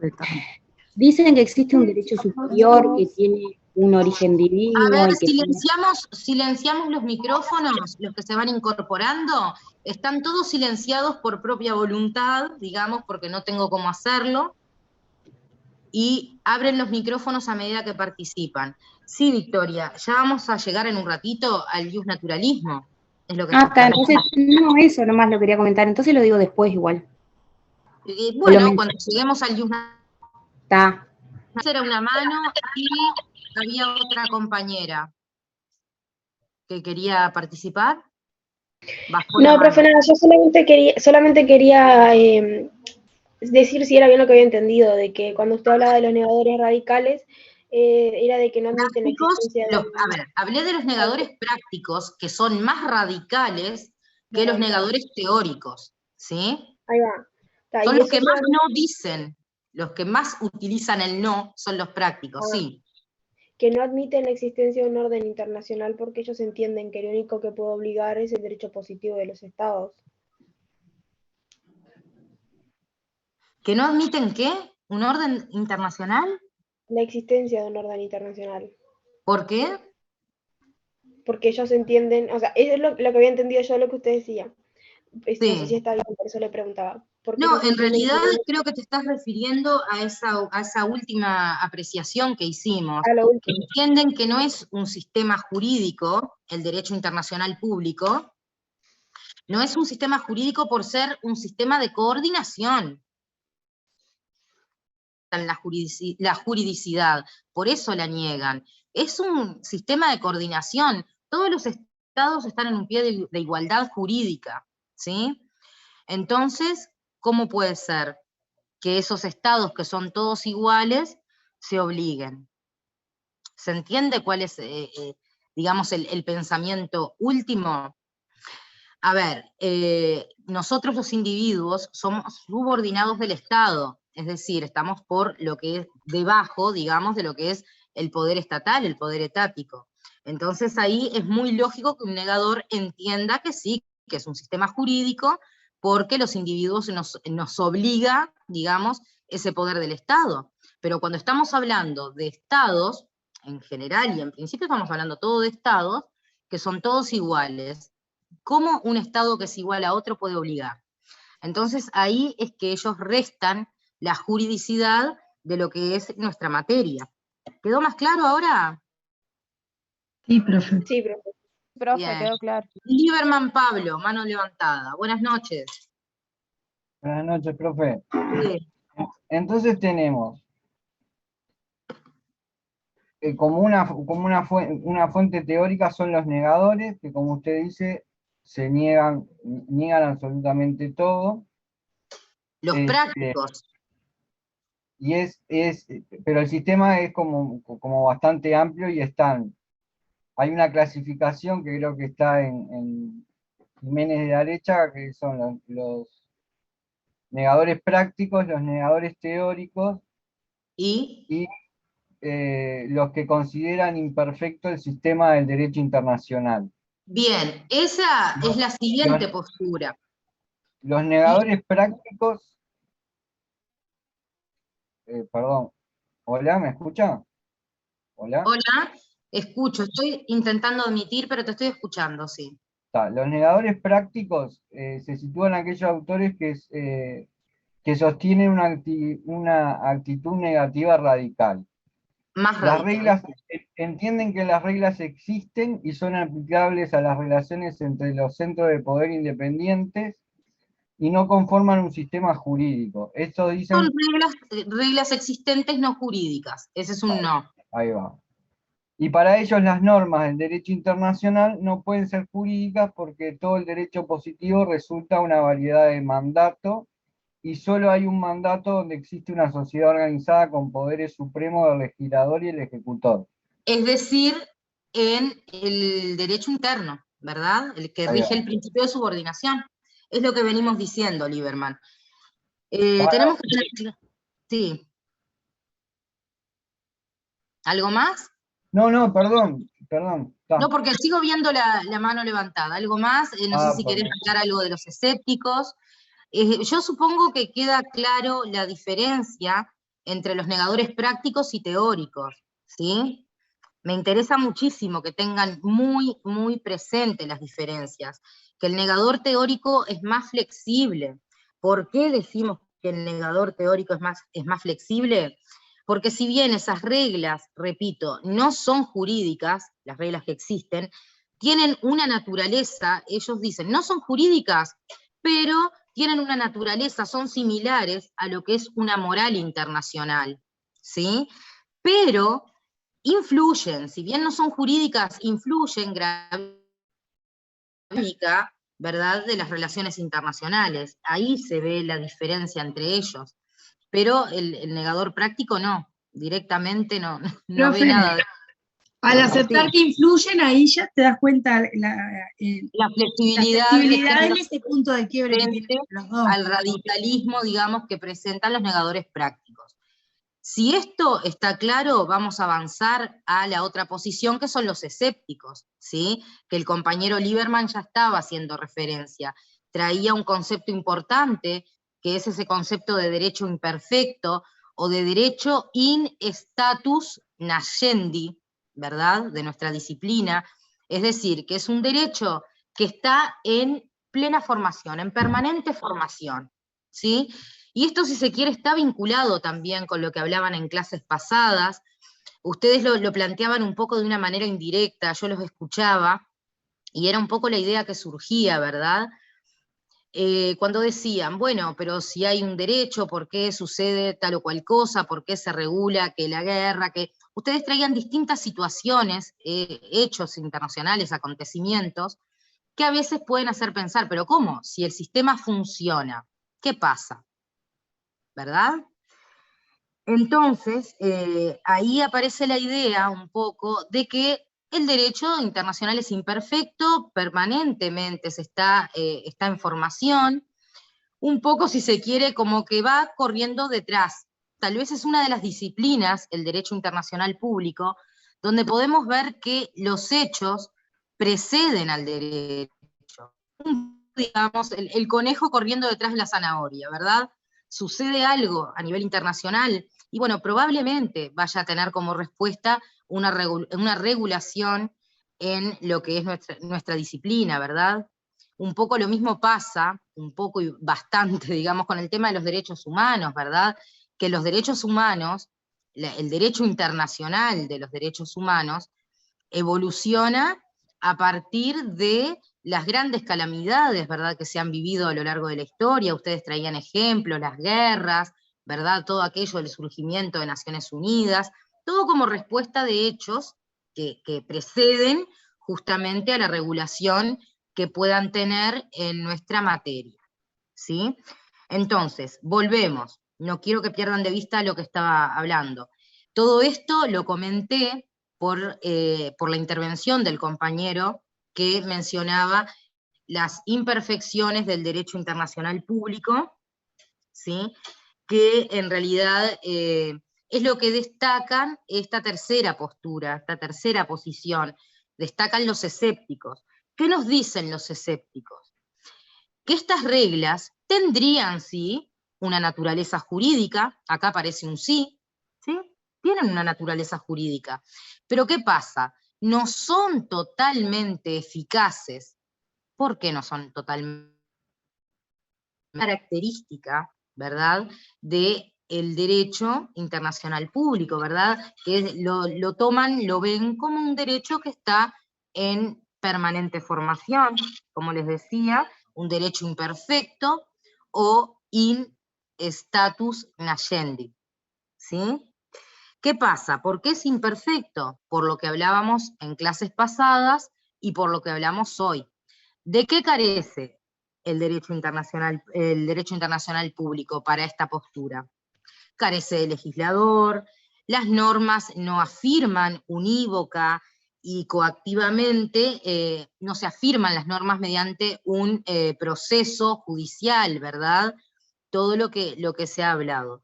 dicen que existe un derecho superior que tiene un origen divino. A ver, y que silenciamos los micrófonos, los que se van incorporando, están todos silenciados por propia voluntad, digamos, porque no tengo cómo hacerlo, y abren los micrófonos a medida que participan. Sí, Victoria, ya vamos a llegar en un ratito al justnaturalismo. Es lo que entonces, no, eso nomás lo quería comentar, entonces lo digo después igual. Bueno, cuando lleguemos al justnaturalismo, está. Era una mano y había otra compañera que quería participar. No, profe, nada, yo solamente quería decir si era bien lo que había entendido, de que cuando usted hablaba de los negadores radicales, era de que no admiten la existencia de... A ver, hablé de los negadores prácticos, que son más radicales que los negadores teóricos, ¿sí? Ahí va. Son los que más no dicen, los que más utilizan el no son los prácticos, sí. Que no admiten la existencia de un orden internacional porque ellos entienden que lo único que puede obligar es el derecho positivo de los estados. ¿Que no admiten qué? ¿Un orden internacional? La existencia de un orden internacional. ¿Por qué? Porque ellos entienden, o sea, eso es lo que había entendido yo, lo que usted decía. No sé si está bien, por eso le preguntaba. No, en realidad creo que te estás refiriendo a esa última apreciación que hicimos. Que entienden que no es un sistema jurídico, el derecho internacional público, no es un sistema jurídico por ser un sistema de coordinación. La juridicidad, por eso la niegan. Es un sistema de coordinación. Todos los estados están en un pie de igualdad jurídica, ¿sí? Entonces, ¿cómo puede ser que esos estados que son todos iguales se obliguen? ¿Se entiende cuál es, digamos, el pensamiento último? A ver, nosotros los individuos somos subordinados del Estado, es decir, estamos por lo que es debajo, digamos, de lo que es el poder estatal, el poder etático. Entonces ahí es muy lógico que un negador entienda que sí, que es un sistema jurídico, porque los individuos nos obliga, digamos, ese poder del Estado. Pero cuando estamos hablando de estados, en general y en principio estamos hablando todo de estados, que son todos iguales, ¿cómo un estado que es igual a otro puede obligar? Entonces ahí es que ellos restan la juridicidad de lo que es nuestra materia. ¿Quedó más claro ahora? Sí, profe. Sí, profe. Profe, Bien. quedó claro. Lieberman Pablo, mano levantada. Buenas noches. Buenas noches, profe. Sí. Entonces tenemos como una fuente teórica son los negadores, que como usted dice, niegan absolutamente todo. Los prácticos. Pero el sistema es como bastante amplio y hay una clasificación que creo que está en Jiménez de la Derecha, que son los negadores prácticos, los negadores teóricos y los que consideran imperfecto el sistema del derecho internacional. Bien, esa es la siguiente postura. Los negadores prácticos, perdón, ¿hola? ¿Me escucha? ¿Hola? Hola, escucho, estoy intentando omitir, pero te estoy escuchando, sí. Los negadores prácticos se sitúan aquellos autores que sostienen una actitud negativa radical. Más Las radical. reglas entienden que las reglas existen y son aplicables a las relaciones entre los centros de poder independientes y no conforman un sistema jurídico. Esto dicen... Son reglas existentes no jurídicas. Ese es un no. Ahí va. Y para ellos las normas del derecho internacional no pueden ser jurídicas porque todo el derecho positivo resulta una variedad de mandato y solo hay un mandato donde existe una sociedad organizada con poderes supremos del legislador y el ejecutor. Es decir, en el derecho interno, ¿verdad? El que rige el principio de subordinación. Es lo que venimos diciendo, Lieberman. Tenemos que tener... Sí. ¿Algo más? No, perdón. No, porque sigo viendo la mano levantada. ¿Algo más? No sé si querés hablar algo de los escépticos. Yo supongo que queda claro la diferencia entre los negadores prácticos y teóricos, ¿sí? Me interesa muchísimo que tengan muy, muy presente las diferencias, que el negador teórico es más flexible. ¿Por qué decimos que el negador teórico es más flexible? Porque si bien esas reglas, repito, no son jurídicas, las reglas que existen, tienen una naturaleza, ellos dicen, no son jurídicas, pero tienen una naturaleza, son similares a lo que es una moral internacional, ¿sí? Pero influyen, si bien no son jurídicas, influyen gravísima, ¿verdad?, de las relaciones internacionales. Ahí se ve la diferencia entre ellos. Pero el negador práctico no, directamente no ve nada de... Al aceptar que influyen, ahí ya te das cuenta la flexibilidad en ese punto de quiebre que tienen los dos. Al radicalismo, digamos, que presentan los negadores prácticos. Si esto está claro, vamos a avanzar a la otra posición, que son los escépticos, ¿sí? Que el compañero Lieberman ya estaba haciendo referencia. Traía un concepto importante, que es ese concepto de derecho imperfecto, o de derecho in status nascendi, ¿verdad?, de nuestra disciplina, es decir, que es un derecho que está en plena formación, en permanente formación, ¿sí? Y esto, si se quiere, está vinculado también con lo que hablaban en clases pasadas. Ustedes lo planteaban un poco de una manera indirecta, yo los escuchaba, y era un poco la idea que surgía, ¿verdad?, cuando decían, bueno, pero si hay un derecho, ¿por qué sucede tal o cual cosa? ¿Por qué se regula que la guerra? Que ustedes traían distintas situaciones, hechos internacionales, acontecimientos, que a veces pueden hacer pensar, pero ¿cómo? Si el sistema funciona, ¿qué pasa? ¿Verdad? Entonces, ahí aparece la idea un poco de que el derecho internacional es imperfecto, permanentemente está en formación, un poco, si se quiere, como que va corriendo detrás. Tal vez es una de las disciplinas, el derecho internacional público, donde podemos ver que los hechos preceden al derecho. Digamos, el conejo corriendo detrás de la zanahoria, ¿verdad? Sucede algo a nivel internacional, y bueno, probablemente vaya a tener como respuesta una regulación en lo que es nuestra disciplina, ¿verdad? Un poco lo mismo pasa, un poco y bastante, digamos, con el tema de los derechos humanos, ¿verdad? Que los derechos humanos, el derecho internacional de los derechos humanos evoluciona a partir de las grandes calamidades, ¿verdad?, que se han vivido a lo largo de la historia. Ustedes traían ejemplos, las guerras, ¿verdad?, todo aquello del surgimiento de Naciones Unidas, todo como respuesta de hechos que preceden justamente a la regulación que puedan tener en nuestra materia, ¿sí? Entonces, volvemos, no quiero que pierdan de vista lo que estaba hablando. Todo esto lo comenté por la intervención del compañero que mencionaba las imperfecciones del derecho internacional público, ¿sí?, que en realidad es lo que destacan esta tercera postura, esta tercera posición, destacan los escépticos. ¿Qué nos dicen los escépticos? Que estas reglas tendrían, sí, una naturaleza jurídica, acá aparece un sí, ¿sí?, tienen una naturaleza jurídica, pero ¿qué pasa? No son totalmente eficaces. ¿Por qué no son totalmente? Característica, ¿verdad?, del derecho internacional público, ¿verdad?, que lo toman, lo ven como un derecho que está en permanente formación, como les decía, un derecho imperfecto o in status nascendi, ¿sí? ¿Qué pasa? ¿Por qué es imperfecto? Por lo que hablábamos en clases pasadas y por lo que hablamos hoy. ¿De qué carece el derecho internacional público para esta postura? Carece de legislador, las normas no afirman unívoca y coactivamente, no se afirman las normas mediante un proceso judicial, ¿verdad? Todo lo que se ha hablado.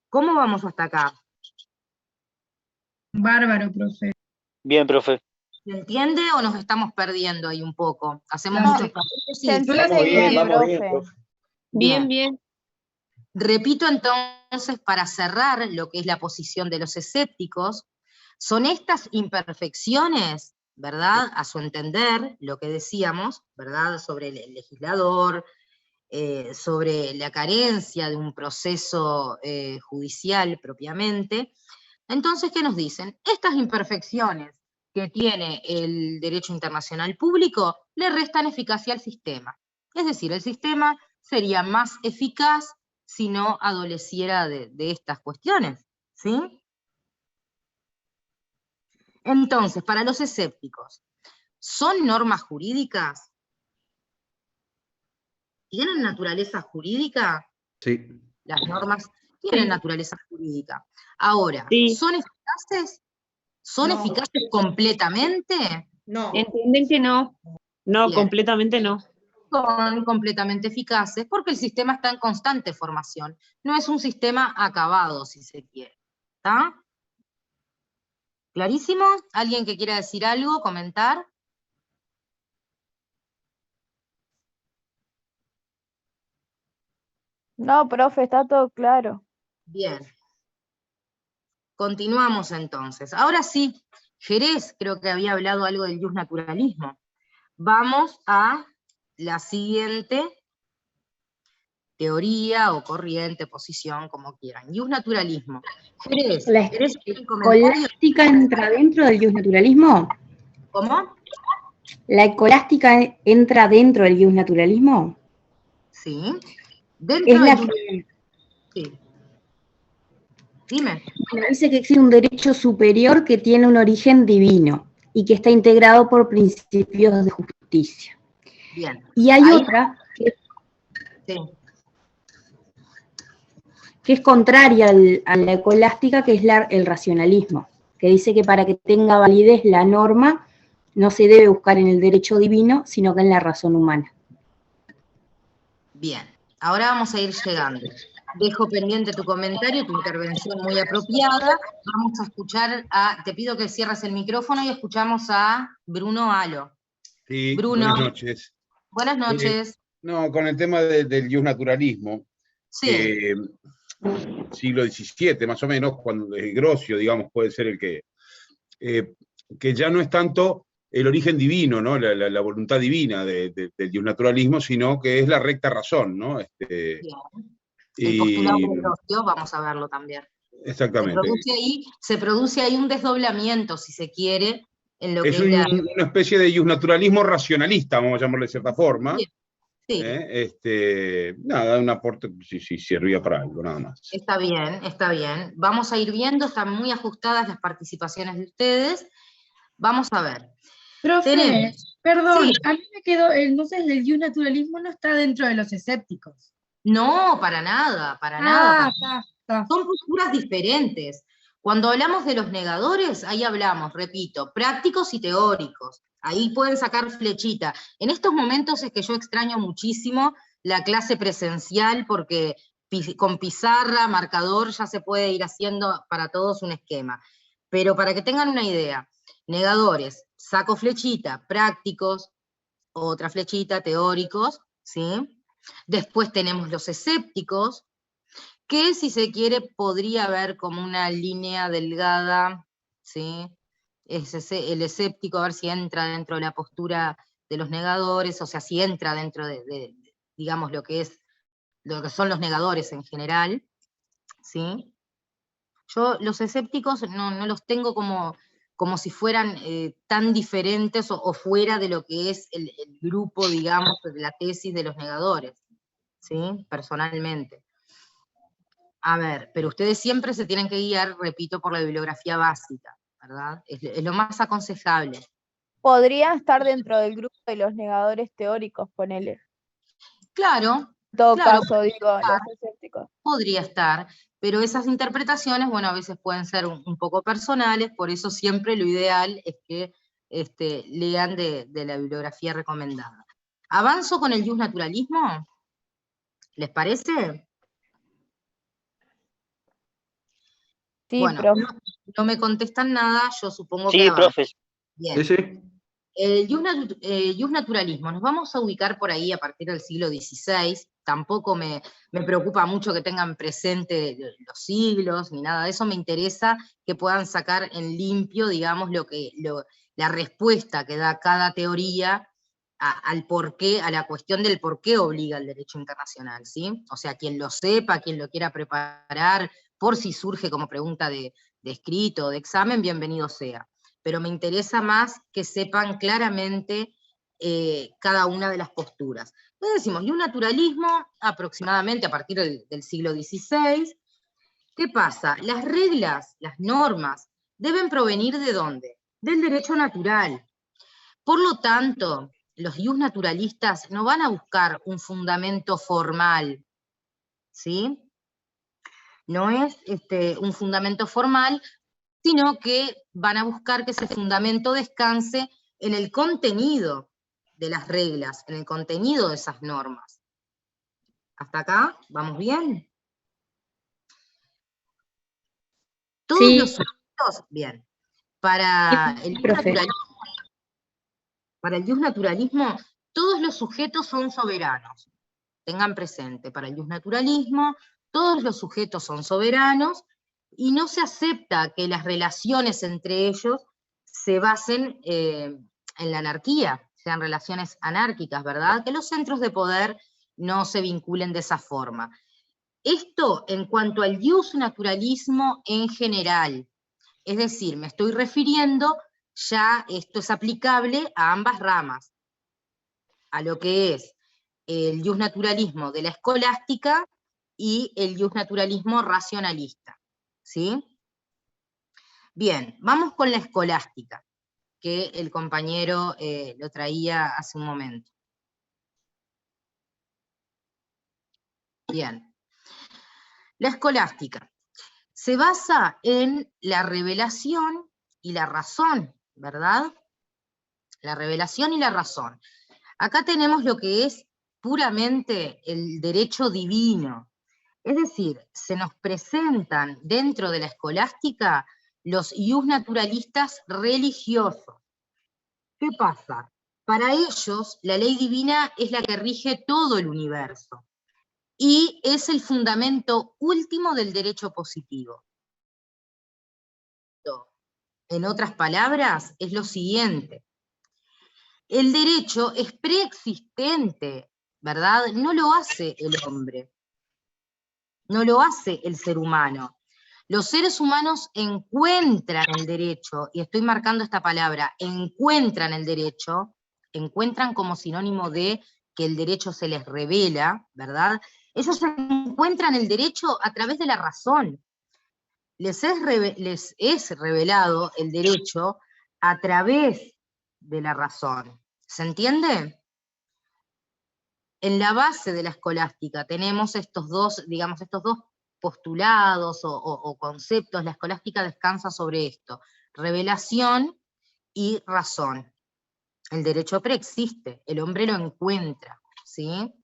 ¿Cómo vamos hasta acá? Bárbaro, profe. Bien, profe. ¿Se entiende o nos estamos perdiendo ahí un poco? Hacemos No, muchos papeles. se entiende bien, profe. Bien, bien. Repito entonces, para cerrar lo que es la posición de los escépticos, son estas imperfecciones, ¿verdad?, a su entender, lo que decíamos, ¿verdad?, sobre el legislador, sobre la carencia de un proceso judicial propiamente. Entonces, ¿qué nos dicen? Estas imperfecciones que tiene el derecho internacional público le restan eficacia al sistema. Es decir, el sistema sería más eficaz si no adoleciera de estas cuestiones, ¿sí? Entonces, para los escépticos, ¿son normas jurídicas? ¿Tienen naturaleza jurídica? Sí. Las normas tienen naturaleza jurídica. Ahora, Sí. ¿son eficaces? ¿Son No. eficaces completamente? No. ¿Entienden que no? No, Bien. completamente no. Son completamente eficaces porque el sistema está en constante formación. No es un sistema acabado, si se quiere. ¿Está? ¿Clarísimo? ¿Alguien que quiera decir algo, comentar? No, profe, está todo claro. Bien. Continuamos entonces. Ahora sí, Jerez creo que había hablado algo del justnaturalismo. Vamos a la siguiente teoría o corriente, posición, como quieran. Justnaturalismo. Jerez, ¿La ¿querés hacer un comentario? escolástica entra dentro del justnaturalismo? ¿Cómo? ¿La escolástica entra dentro del justnaturalismo? Sí. Dentro Es la del... que Sí. Dime. dice que existe un derecho superior que tiene un origen divino y que está integrado por principios de justicia. Bien. Y hay otra que es contraria a la escolástica, que es el racionalismo, que dice que para que tenga validez la norma no se debe buscar en el derecho divino, sino que en la razón humana. Bien, ahora vamos a ir llegando. Dejo pendiente tu comentario, tu intervención muy apropiada. Vamos a escuchar te pido que cierres el micrófono y escuchamos a Bruno Alo. Sí, Bruno. buenas noches. Buenas noches. No, con el tema del justnaturalismo, Sí. siglo XVII más o menos, cuando Grocio, digamos, puede ser el que ya no es tanto el origen divino, ¿no? La voluntad divina del justnaturalismo, sino que es la recta razón, ¿no? Bien. El postulado de Grocio, vamos a verlo también. Exactamente. Se produce ahí un desdoblamiento, si se quiere, en lo que Es es la... una especie de justnaturalismo racionalista, vamos a llamarlo de cierta forma. Sí. Nada, un aporte, si servía para algo, nada más. Está bien, está bien. Vamos a ir viendo, están muy ajustadas las participaciones de ustedes. Vamos a ver. Profe, perdón, Sí. a mí me quedó, entonces el naturalismo no está dentro de los escépticos. No, para nada, para nada. Son posturas diferentes. Cuando hablamos de los negadores, ahí hablamos, repito, prácticos y teóricos. Ahí pueden sacar flechita. En estos momentos es que yo extraño muchísimo la clase presencial porque con pizarra, marcador, ya se puede ir haciendo para todos un esquema. Pero para que tengan una idea, negadores, saco flechita, prácticos, otra flechita, teóricos, ¿sí? Después tenemos los escépticos, que si se quiere podría haber como una línea delgada, ¿sí? El escéptico, a ver si entra dentro de la postura de los negadores, o sea, si entra dentro de digamos, lo que son los negadores en general, ¿sí? Yo los escépticos no los tengo como si fueran tan diferentes o fuera de lo que es el grupo, digamos, de la tesis de los negadores, ¿sí? Personalmente. A ver, pero ustedes siempre se tienen que guiar, repito, por la bibliografía básica, ¿verdad? Es lo más aconsejable. Podría estar dentro del grupo de los negadores teóricos, ponele. Claro. En todo claro, caso, digo, los escépticos. Podría estar, pero esas interpretaciones, bueno, a veces pueden ser un poco personales, por eso siempre lo ideal es que lean de la bibliografía recomendada. ¿Avanzo con el justnaturalismo? ¿Les parece? Sí, bueno, no me contestan nada, yo supongo que Sí, profe. Bien. Sí. El justnaturalismo, nos vamos a ubicar por ahí a partir del siglo XVI, tampoco me preocupa mucho que tengan presente los siglos, ni nada de eso, me interesa que puedan sacar en limpio, digamos, la respuesta que da cada teoría al porqué, a la cuestión del por qué obliga el derecho internacional, ¿sí? O sea, quien lo sepa, quien lo quiera preparar, por si surge como pregunta de escrito o de examen, bienvenido sea. Pero me interesa más que sepan claramente cada una de las posturas. Entonces decimos, y un naturalismo aproximadamente a partir del siglo XVI. ¿Qué pasa? Las reglas, las normas, deben provenir ¿de dónde? Del derecho natural. Por lo tanto, los justnaturalistas no van a buscar un fundamento formal, ¿sí? No es un fundamento formal, sino que van a buscar que ese fundamento descanse en el contenido de las reglas, en el contenido de esas normas. ¿Hasta acá? ¿Vamos bien? Todos los sujetos, bien. Para el justnaturalismo, todos los sujetos son soberanos. Tengan presente, para el justnaturalismo, todos los sujetos son soberanos, y no se acepta que las relaciones entre ellos se basen en la anarquía, sean relaciones anárquicas, ¿verdad? Que los centros de poder no se vinculen de esa forma. Esto en cuanto al justnaturalismo en general, es decir, me estoy refiriendo, ya esto es aplicable a ambas ramas, a lo que es el justnaturalismo de la escolástica y el justnaturalismo racionalista. ¿Sí? Bien, vamos con la escolástica, que el compañero lo traía hace un momento. Bien. La escolástica se basa en la revelación y la razón, ¿verdad? La revelación y la razón. Acá tenemos lo que es puramente el derecho divino. Es decir, se nos presentan dentro de la escolástica los justnaturalistas religiosos. ¿Qué pasa? Para ellos, la ley divina es la que rige todo el universo, y es el fundamento último del derecho positivo. En otras palabras, es lo siguiente. El derecho es preexistente, ¿verdad? No lo hace el hombre. No lo hace el ser humano. Los seres humanos encuentran el derecho, y estoy marcando esta palabra, encuentran el derecho, encuentran como sinónimo de que el derecho se les revela, ¿verdad? Ellos encuentran el derecho a través de la razón. Les es revelado el derecho a través de la razón. ¿Se entiende? En la base de la escolástica tenemos estos dos, digamos, estos dos postulados o conceptos. La escolástica descansa sobre esto: revelación y razón. El derecho preexiste, el hombre lo encuentra, ¿sí?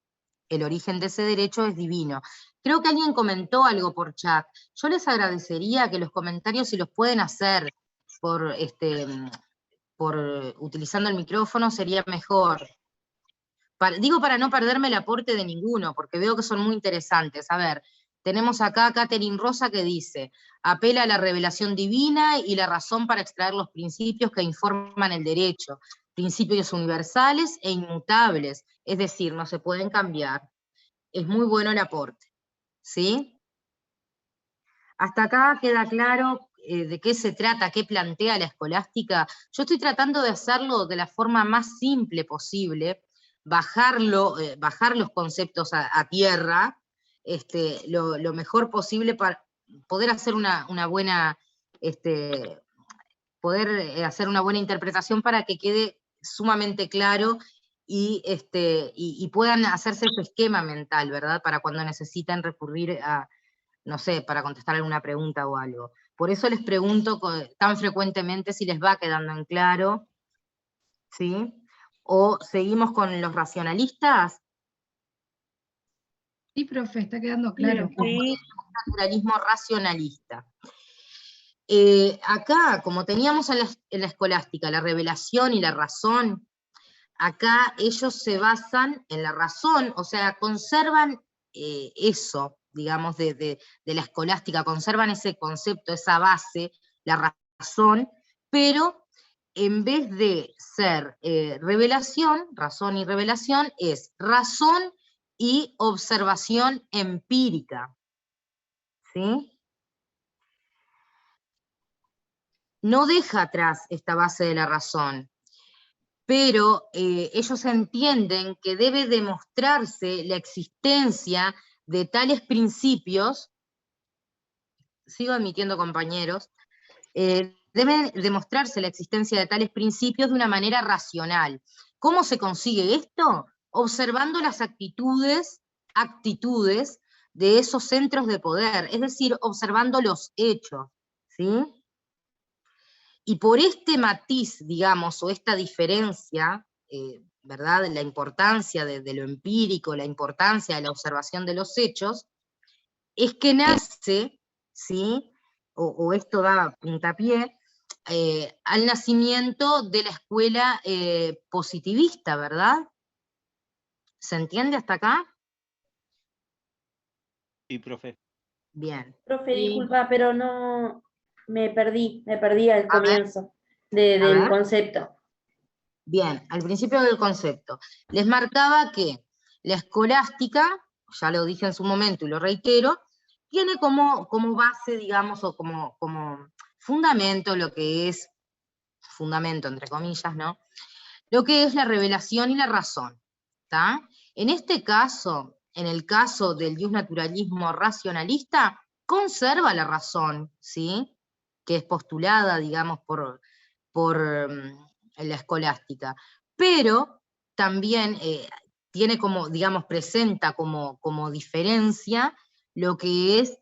El origen de ese derecho es divino. Creo que alguien comentó algo por chat. Yo les agradecería que los comentarios, si los pueden hacer por utilizando el micrófono, sería mejor. Digo para no perderme el aporte de ninguno, porque veo que son muy interesantes. A ver, tenemos acá a Catherine Rosa que dice: apela a la revelación divina y la razón para extraer los principios que informan el derecho, principios universales e inmutables, es decir, no se pueden cambiar. Es muy bueno el aporte, ¿sí? Hasta acá queda claro de qué se trata, qué plantea la escolástica. Yo estoy tratando de hacerlo de la forma más simple posible, bajar los conceptos a tierra, lo mejor posible para poder hacer una buena, hacer una buena interpretación para que quede sumamente claro y puedan hacerse su esquema mental, ¿verdad? Para cuando necesiten recurrir a, no sé, para contestar alguna pregunta o algo. Por eso les pregunto tan frecuentemente si les va quedando en claro, ¿sí? ¿O seguimos con los racionalistas? Sí, profe, está quedando claro. Sí. Naturalismo racionalista. Acá, como teníamos en la escolástica la revelación y la razón, acá ellos se basan en la razón, o sea, conservan eso, digamos, de la escolástica, conservan ese concepto, esa base, la razón, pero en vez de ser revelación, razón y revelación, es razón y observación empírica, ¿sí? No deja atrás esta base de la razón, pero ellos entienden que debe demostrarse la existencia de tales principios, sigo admitiendo compañeros, debe demostrarse la existencia de tales principios de una manera racional. ¿Cómo se consigue esto? Observando las actitudes de esos centros de poder, es decir, observando los hechos, ¿sí? Y por este matiz, digamos, o esta diferencia, ¿verdad?, la importancia de lo empírico, la importancia de la observación de los hechos, es que nace, ¿sí?, o esto da puntapié al nacimiento de la escuela positivista, ¿verdad? ¿Se entiende hasta acá? Sí, profe. Bien. Profe, disculpa, pero no, me perdí al comienzo del concepto. Bien, al principio del concepto. Les marcaba que la escolástica, ya lo dije en su momento y lo reitero, tiene como base, digamos, o como fundamento lo que es, fundamento entre comillas, ¿no?, lo que es la revelación y la razón, ¿está? En este caso, en el caso del justnaturalismo racionalista, conserva la razón, ¿sí?, que es postulada, digamos, por la escolástica, pero también tiene como, digamos, presenta como diferencia lo que es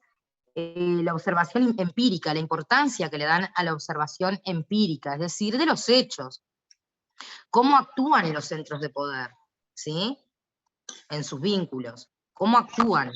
la observación empírica, la importancia que le dan a la observación empírica, es decir, de los hechos, cómo actúan en los centros de poder, ¿sí?, en sus vínculos, cómo actúan.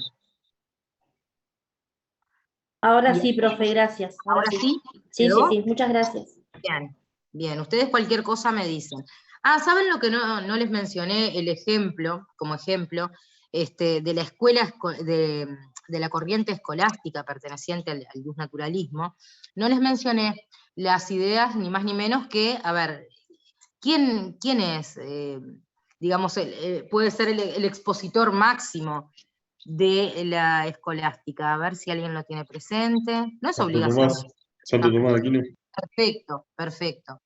Ahora Bien. sí, profe, gracias. ¿Ahora sí? Sí, muchas gracias. Bien, bien, ustedes cualquier cosa me dicen. Ah, ¿saben lo que no les mencioné? El ejemplo, como ejemplo, de la escuela, de la corriente escolástica perteneciente al justnaturalismo, no les mencioné las ideas ni más ni menos que, a ver, ¿quién es, digamos, puede ser el expositor máximo de la escolástica. A ver si alguien lo tiene presente. No es Santo obligación. Tomás, Santo Tomás de Aquino. Perfecto, perfecto.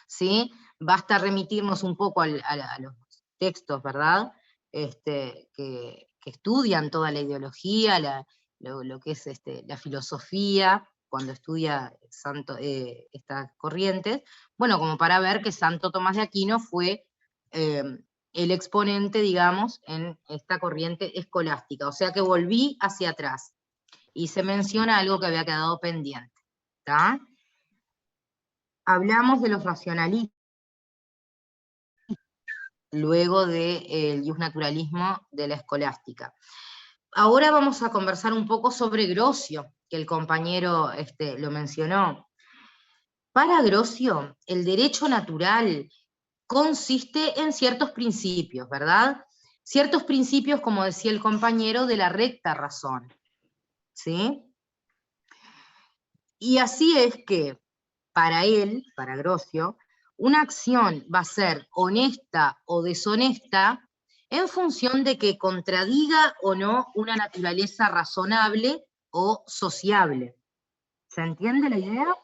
¿Sí? Basta remitirnos un poco a los textos, ¿verdad? Que estudian toda la ideología, lo que es la filosofía, cuando estudia estas corrientes, bueno, como para ver que Santo Tomás de Aquino fue el exponente, digamos, en esta corriente escolástica, o sea que volví hacia atrás, y se menciona algo que había quedado pendiente, ¿está? Hablamos de los racionalistas, luego del justnaturalismo de la escolástica. Ahora vamos a conversar un poco sobre Grocio, que el compañero lo mencionó. Para Grocio, el derecho natural consiste en ciertos principios, ¿verdad? Ciertos principios, como decía el compañero, de la recta razón, ¿sí? Y así es que, para él, para Grocio, una acción va a ser honesta o deshonesta en función de que contradiga o no una naturaleza razonable o sociable. ¿Se entiende la idea?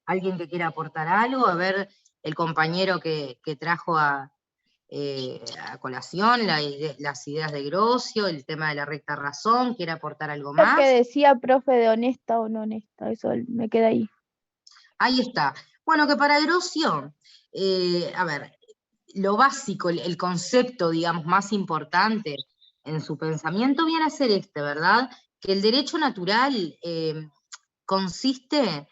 ¿Alguien que quiera aportar algo? A ver, el compañero que trajo a colación las ideas de Grocio, el tema de la recta razón, ¿quiere aportar algo más? Lo que decía, profe, de honesta o no honesta, eso me queda ahí. Ahí está. Bueno, que para Grocio, a ver, lo básico, el concepto, digamos, más importante en su pensamiento viene a ser ¿verdad? Que el derecho natural consiste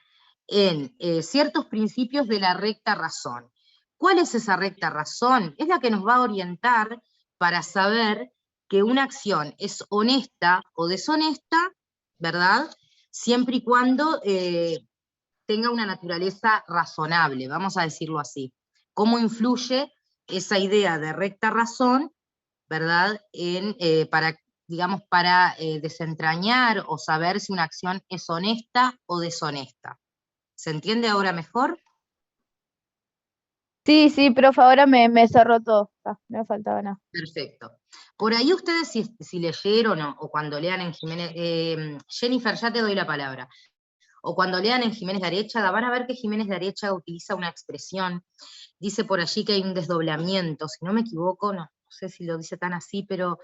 en ciertos principios de la recta razón. ¿Cuál es esa recta razón? Es la que nos va a orientar para saber que una acción es honesta o deshonesta, ¿verdad? Siempre y cuando tenga una naturaleza razonable, vamos a decirlo así. ¿Cómo influye esa idea de recta razón, ¿verdad? Para desentrañar o saber si una acción es honesta o deshonesta. ¿Se entiende ahora mejor? Sí, profe, ahora me cerró todo, no me faltaba nada. Perfecto. Por ahí ustedes si leyeron o cuando lean en Jiménez, Jennifer, ya te doy la palabra, o cuando lean en Jiménez de Aréchaga, van a ver que Jiménez de Aréchaga utiliza una expresión, dice por allí que hay un desdoblamiento, si no me equivoco, no sé si lo dice tan así, pero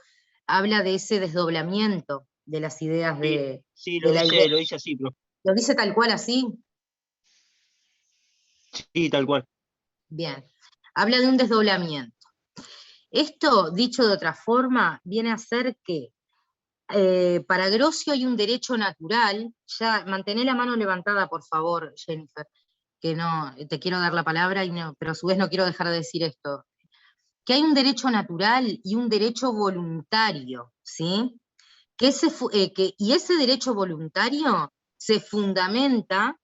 habla de ese desdoblamiento de las ideas de... Sí, lo dice así, profe. ¿Lo dice tal cual así? Sí, tal cual. Bien, habla de un desdoblamiento. Esto, dicho de otra forma, viene a ser que para Grocio hay un derecho natural, ya mantené la mano levantada por favor, Jennifer, que no, te quiero dar la palabra, pero a su vez no quiero dejar de decir esto, que hay un derecho natural y un derecho voluntario, ¿sí? Y ese derecho voluntario se fundamenta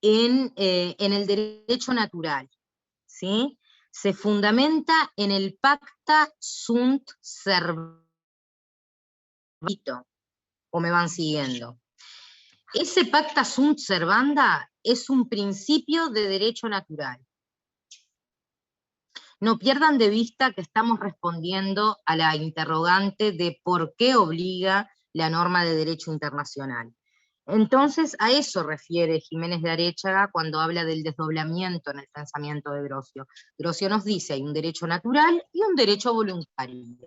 en el derecho natural, ¿sí? Se fundamenta en el pacta sunt servanda, o me van siguiendo. Ese pacta sunt servanda es un principio de derecho natural. No pierdan de vista que estamos respondiendo a la interrogante de por qué obliga la norma de derecho internacional. Entonces, a eso refiere Jiménez de Aréchaga cuando habla del desdoblamiento en el pensamiento de Grocio. Grocio nos dice, hay un derecho natural y un derecho voluntario.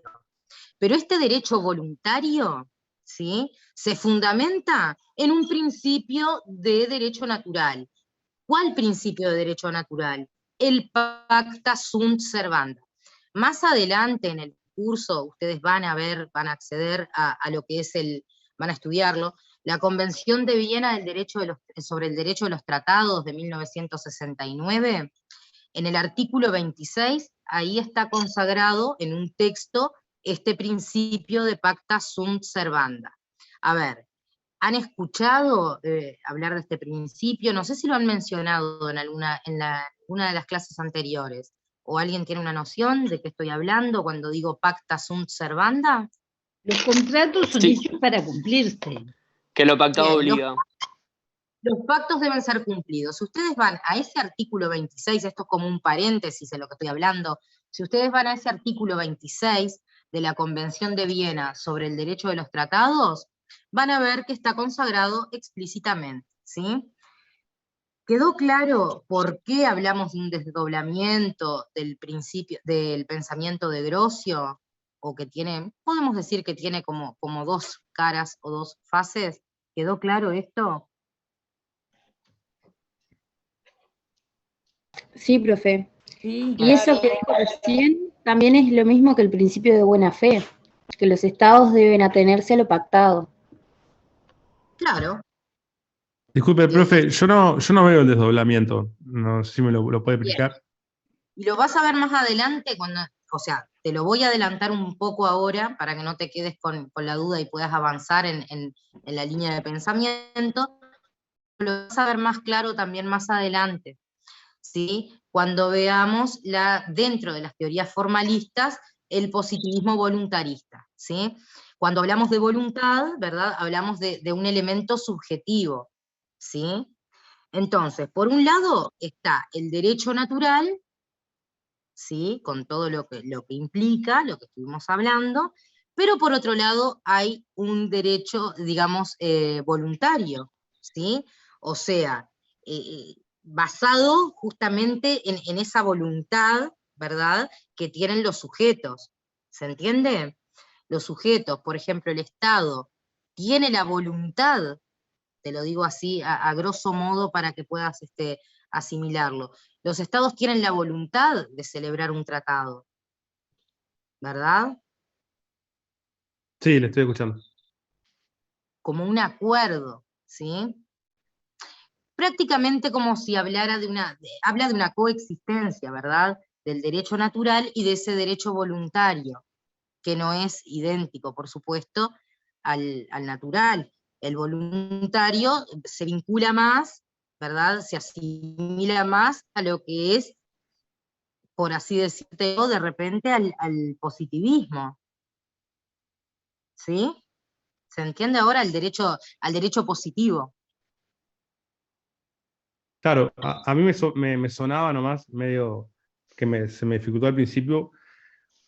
Pero este derecho voluntario, ¿sí?, se fundamenta en un principio de derecho natural. ¿Cuál principio de derecho natural? El pacta sunt servanda. Más adelante en el curso, ustedes van a acceder a lo que es van a estudiarlo, la Convención de Viena sobre el Derecho de los Tratados de 1969, en el artículo 26, ahí está consagrado en un texto este principio de pacta sunt servanda. A ver, ¿han escuchado hablar de este principio? No sé si lo han mencionado en una de las clases anteriores. ¿O alguien tiene una noción de qué estoy hablando cuando digo pacta sunt servanda? Los contratos son hechos para cumplirse. Que lo pactado obliga. Los pactos deben ser cumplidos. Si ustedes van a ese artículo 26, esto es como un paréntesis en lo que estoy hablando, si ustedes van a ese artículo 26 de la Convención de Viena sobre el derecho de los tratados, van a ver que está consagrado explícitamente, ¿sí? ¿Quedó claro por qué hablamos de un desdoblamiento del principio, del pensamiento de Grocio? O que tiene, podemos decir que tiene como dos caras o dos fases. ¿Quedó claro esto? Sí, profe. Sí, Y eso que dijo recién también es lo mismo que el principio de buena fe, que los estados deben atenerse a lo pactado. Claro. Disculpe, profe, yo no veo el desdoblamiento. No sé si me lo puede explicar. Y lo vas a ver más adelante, o sea, te lo voy a adelantar un poco ahora para que no te quedes con la duda y puedas avanzar en la línea de pensamiento. Lo vas a ver más claro también más adelante, ¿sí? Cuando veamos dentro de las teorías formalistas el positivismo voluntarista, ¿sí? Cuando hablamos de voluntad, ¿verdad? Hablamos de un elemento subjetivo, ¿sí? Entonces, por un lado está el derecho natural, ¿sí? Con todo lo que implica, lo que estuvimos hablando, pero por otro lado hay un derecho, digamos, voluntario, ¿sí? O sea, basado justamente en esa voluntad, ¿verdad?, que tienen los sujetos, ¿se entiende? Los sujetos, por ejemplo, el Estado, tiene la voluntad, te lo digo así a grosso modo para que puedas asimilarlo. Los estados tienen la voluntad de celebrar un tratado, ¿verdad? Sí, le estoy escuchando. Como un acuerdo, ¿sí? Prácticamente como si habla de una coexistencia, ¿verdad? Del derecho natural y de ese derecho voluntario, que no es idéntico, por supuesto, al natural. El voluntario se vincula más, ¿verdad? Se asimila más a lo que es, por así decirlo, de repente al positivismo. ¿Sí? ¿Se entiende ahora al derecho positivo? Claro, a mí me sonaba nomás medio que se me dificultó al principio,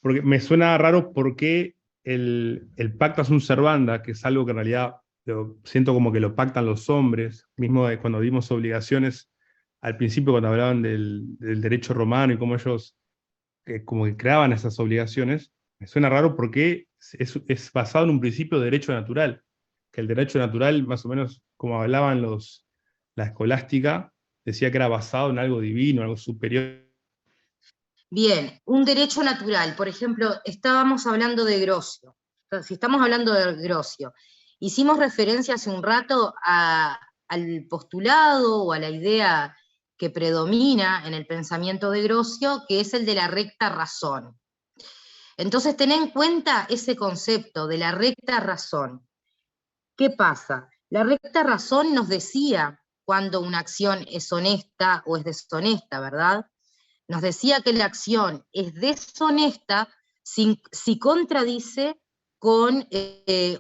porque me suena raro porque el pacta sunt servanda, que es algo que en realidad siento como que lo pactan los hombres, mismo cuando dimos obligaciones al principio cuando hablaban del derecho romano y cómo ellos como que creaban esas obligaciones, me suena raro porque es basado en un principio de derecho natural, que el derecho natural, más o menos como hablaban la escolástica, decía que era basado en algo divino, algo superior. Bien, un derecho natural, por ejemplo, estábamos hablando de Grocio. Si estamos hablando de Grocio, hicimos referencia hace un rato al postulado o a la idea que predomina en el pensamiento de Grocio, que es el de la recta razón. Entonces, ten en cuenta ese concepto de la recta razón. ¿Qué pasa? La recta razón nos decía cuando una acción es honesta o es deshonesta, ¿verdad? Nos decía que la acción es deshonesta si contradice con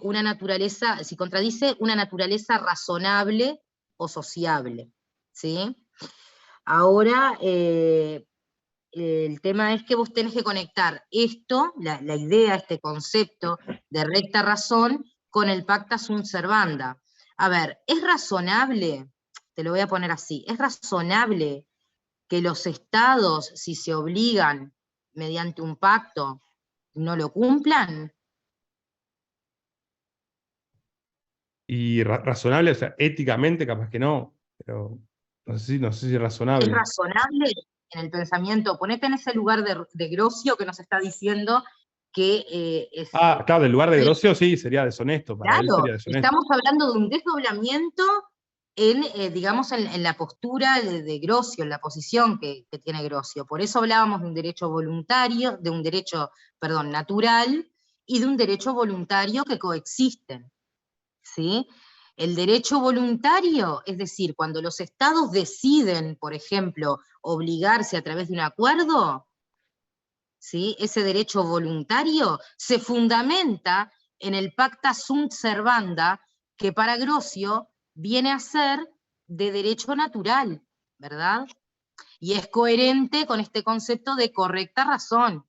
una naturaleza, si contradice una naturaleza razonable o sociable, ¿sí? Ahora, el tema es que vos tenés que conectar esto, la idea, este concepto de recta razón, con el pacta sunt servanda. A ver, ¿es razonable? Te lo voy a poner así, ¿es razonable que los estados, si se obligan mediante un pacto, no lo cumplan? Y razonable, o sea, éticamente capaz que no, pero no sé si es razonable. ¿Es razonable en el pensamiento? Ponete en ese lugar de Grocio que nos está diciendo que es... Claro, del lugar de Grocio sí, sería deshonesto, para él Claro, sería deshonesto. estamos hablando de un desdoblamiento digamos, en la postura de Grocio, en la posición que tiene Grocio. Por eso hablábamos de un derecho voluntario, de un derecho, perdón, natural, y de un derecho voluntario que coexisten, ¿sí? El derecho voluntario, es decir, cuando los estados deciden, por ejemplo, obligarse a través de un acuerdo, ¿sí? Ese derecho voluntario se fundamenta en el pacta sunt servanda, que para Grocio viene a ser de derecho natural, ¿verdad? Y es coherente con este concepto de correcta razón.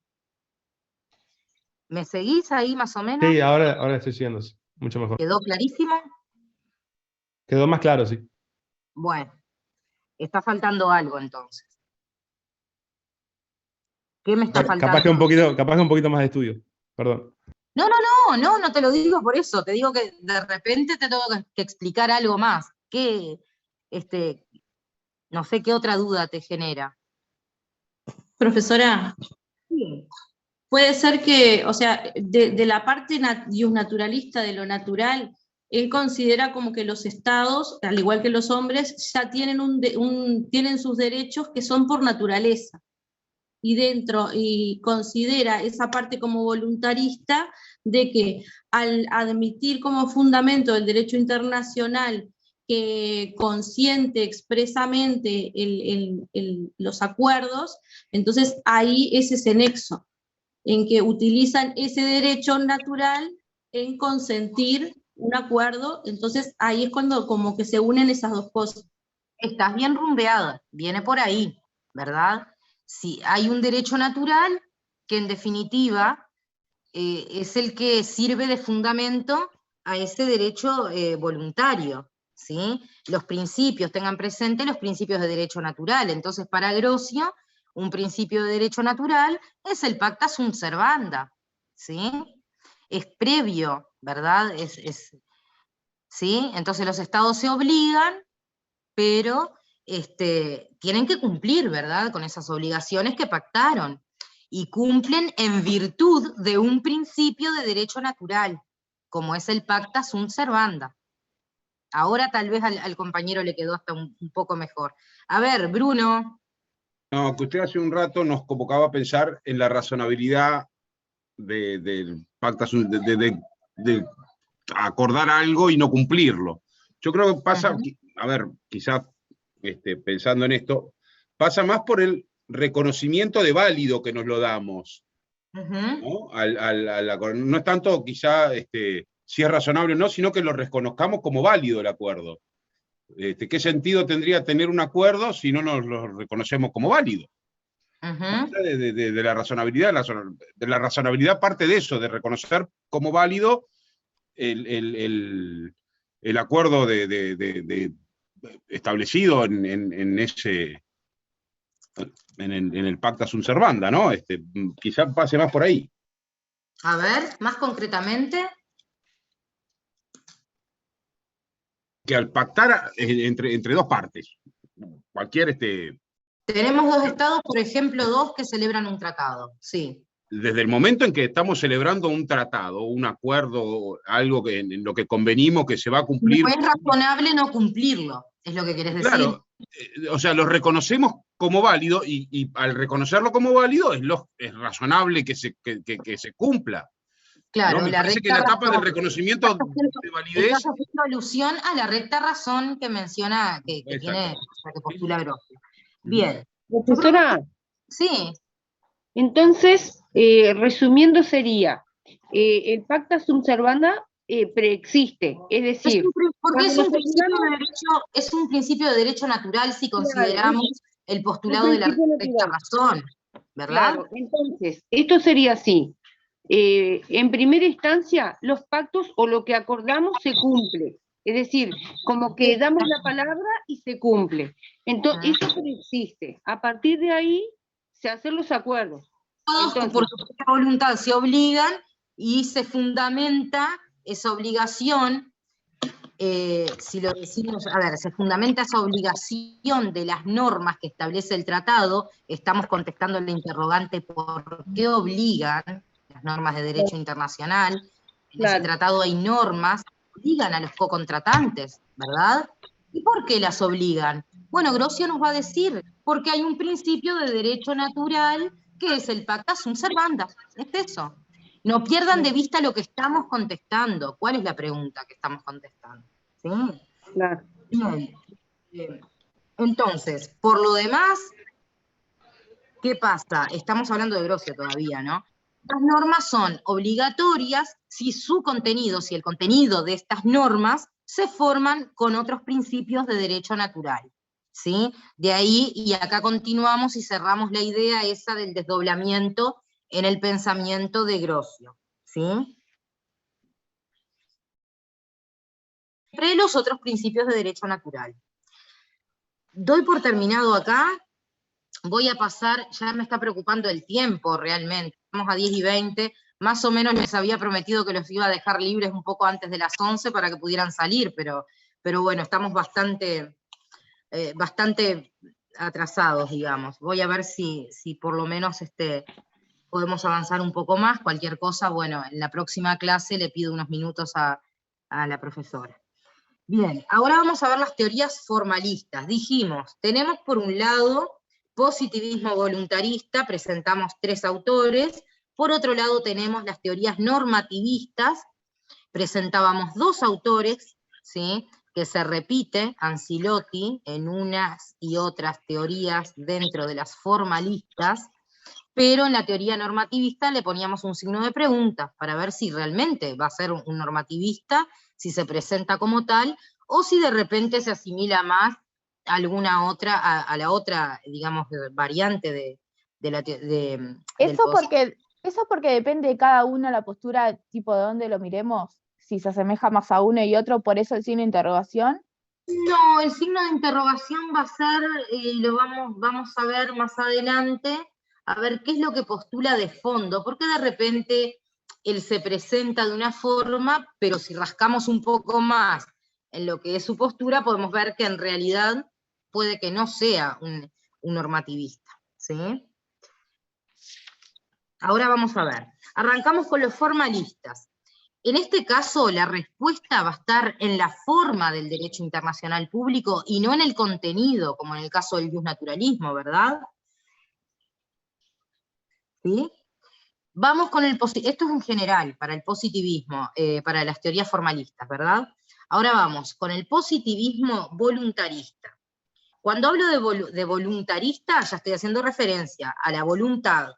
¿Me seguís ahí más o menos? Sí, ahora estoy siguiendo, sí, mucho mejor. ¿Quedó clarísimo? Quedó más claro, sí. Bueno, está faltando algo entonces. ¿Qué me está faltando? Capaz que un poquito más de estudio, perdón. No te lo digo por eso, te digo que de repente te tengo que explicar algo más. No sé qué otra duda te genera. Profesora, Sí. puede ser que, o sea, de la parte naturalista de lo natural, él considera como que los estados, al igual que los hombres, ya tienen, tienen sus derechos que son por naturaleza. Y considera esa parte como voluntarista de que al admitir como fundamento del derecho internacional que consiente expresamente los acuerdos, entonces ahí es ese nexo, en que utilizan ese derecho natural en consentir un acuerdo, entonces ahí es cuando como que se unen esas dos cosas. Estás bien rumbeada, viene por ahí, ¿verdad? Sí, hay un derecho natural que en definitiva es el que sirve de fundamento a ese derecho voluntario, ¿sí? Los principios, tengan presente los principios de derecho natural. Entonces, para Grosio, un principio de derecho natural es el pacta sunt servanda, ¿sí? Es previo, ¿verdad? ¿Sí? Entonces los estados se obligan, pero tienen que cumplir, ¿verdad?, con esas obligaciones que pactaron, y cumplen en virtud de un principio de derecho natural, como es el pacta sunt servanda. Ahora tal vez al compañero le quedó hasta un poco mejor. A ver, Bruno. No, que usted hace un rato nos convocaba a pensar en la razonabilidad del pacta sunt, de acordar algo y no cumplirlo. Yo creo que pasa, a ver, quizás pensando en esto, pasa más por el reconocimiento de válido que nos lo damos. ¿No? No es tanto quizá si es razonable o no, sino que lo reconozcamos como válido el acuerdo. ¿Qué sentido tendría tener un acuerdo si no nos lo reconocemos como válido? De la razonabilidad parte de eso, de reconocer como válido el acuerdo establecido en el pacta sunt servanda, ¿no? Quizás pase más por ahí. A ver, más concretamente. Que al pactar entre dos partes, cualquier Tenemos dos estados, por ejemplo, dos que celebran un tratado, sí. Desde el momento en que estamos celebrando un tratado, un acuerdo, algo en lo que convenimos que se va a cumplir. No es razonable no cumplirlo, es lo que querés decir. Claro, o sea, lo reconocemos como válido y al reconocerlo como válido es razonable que se cumpla. Claro, ¿no? Me parece que la etapa del reconocimiento de validez. Estás haciendo alusión a la recta razón que menciona, que tiene, o sea, que postula Grosio. Bien. Profesora. Sí. Entonces, resumiendo sería, el pacta sunt servanda preexiste, es decir... Porque es un principio de derecho natural si consideramos el postulado de la recta razón, ¿verdad? Claro, entonces, esto sería así. En primera instancia, los pactos o lo que acordamos se cumple. Es decir, como que damos la palabra y se cumple. Entonces, eso preexiste. A partir de ahí, se hacen los acuerdos. Todos por su propia voluntad se obligan y se fundamenta esa obligación, si lo decimos, a ver, se fundamenta esa obligación de las normas que establece el tratado. Estamos contestando el interrogante por qué obligan las normas de derecho internacional. En ese tratado hay normas que obligan a los co-contratantes, ¿verdad? ¿Y por qué las obligan? Bueno, Grosio nos va a decir, porque hay un principio de derecho natural que es el pacta sunt servanda. Es eso. No pierdan de vista lo que estamos contestando. ¿Cuál es la pregunta que estamos contestando? ¿Sí? Claro. Bien. Entonces, por lo demás, ¿qué pasa? Estamos hablando de Grosio todavía, ¿no? Las normas son obligatorias si el contenido de estas normas se forman con otros principios de derecho natural. ¿Sí? De ahí, y acá continuamos y cerramos la idea esa del desdoblamiento en el pensamiento de Grosio. ¿sí? Siempre los otros principios de derecho natural. Doy por terminado acá, voy a pasar, ya me está preocupando el tiempo realmente, estamos a 10:20, más o menos les había prometido que los iba a dejar libres un poco antes de las 11 para que pudieran salir, pero bueno, estamos bastante atrasados, digamos. Voy a ver si por lo menos podemos avanzar un poco más. Cualquier cosa, bueno, en la próxima clase le pido unos minutos a la profesora. Bien, ahora vamos a ver las teorías formalistas. Dijimos, tenemos por un lado positivismo voluntarista, presentamos 3 autores. Por otro lado tenemos las teorías normativistas, presentábamos 2 autores, ¿sí?, que se repite, Ancilotti, en unas y otras teorías dentro de las formalistas, pero en la teoría normativista le poníamos un signo de pregunta, para ver si realmente va a ser un normativista, si se presenta como tal, o si de repente se asimila más a alguna otra, a la otra, digamos, variante de la Eso porque depende de cada uno la postura, tipo de dónde lo miremos, si se asemeja más a uno y otro, por eso el signo de interrogación. No, el signo de interrogación va a ser, lo vamos a ver más adelante, a ver qué es lo que postula de fondo, porque de repente él se presenta de una forma, pero si rascamos un poco más en lo que es su postura, podemos ver que en realidad puede que no sea un normativista, ¿sí? Ahora vamos a ver, arrancamos con los formalistas. En este caso, la respuesta va a estar en la forma del derecho internacional público y no en el contenido, como en el caso del justnaturalismo, ¿verdad? ¿Sí? Vamos con esto es en general, para el positivismo, para las teorías formalistas, ¿verdad? Ahora vamos con el positivismo voluntarista. Cuando hablo de voluntarista, ya estoy haciendo referencia a la voluntad.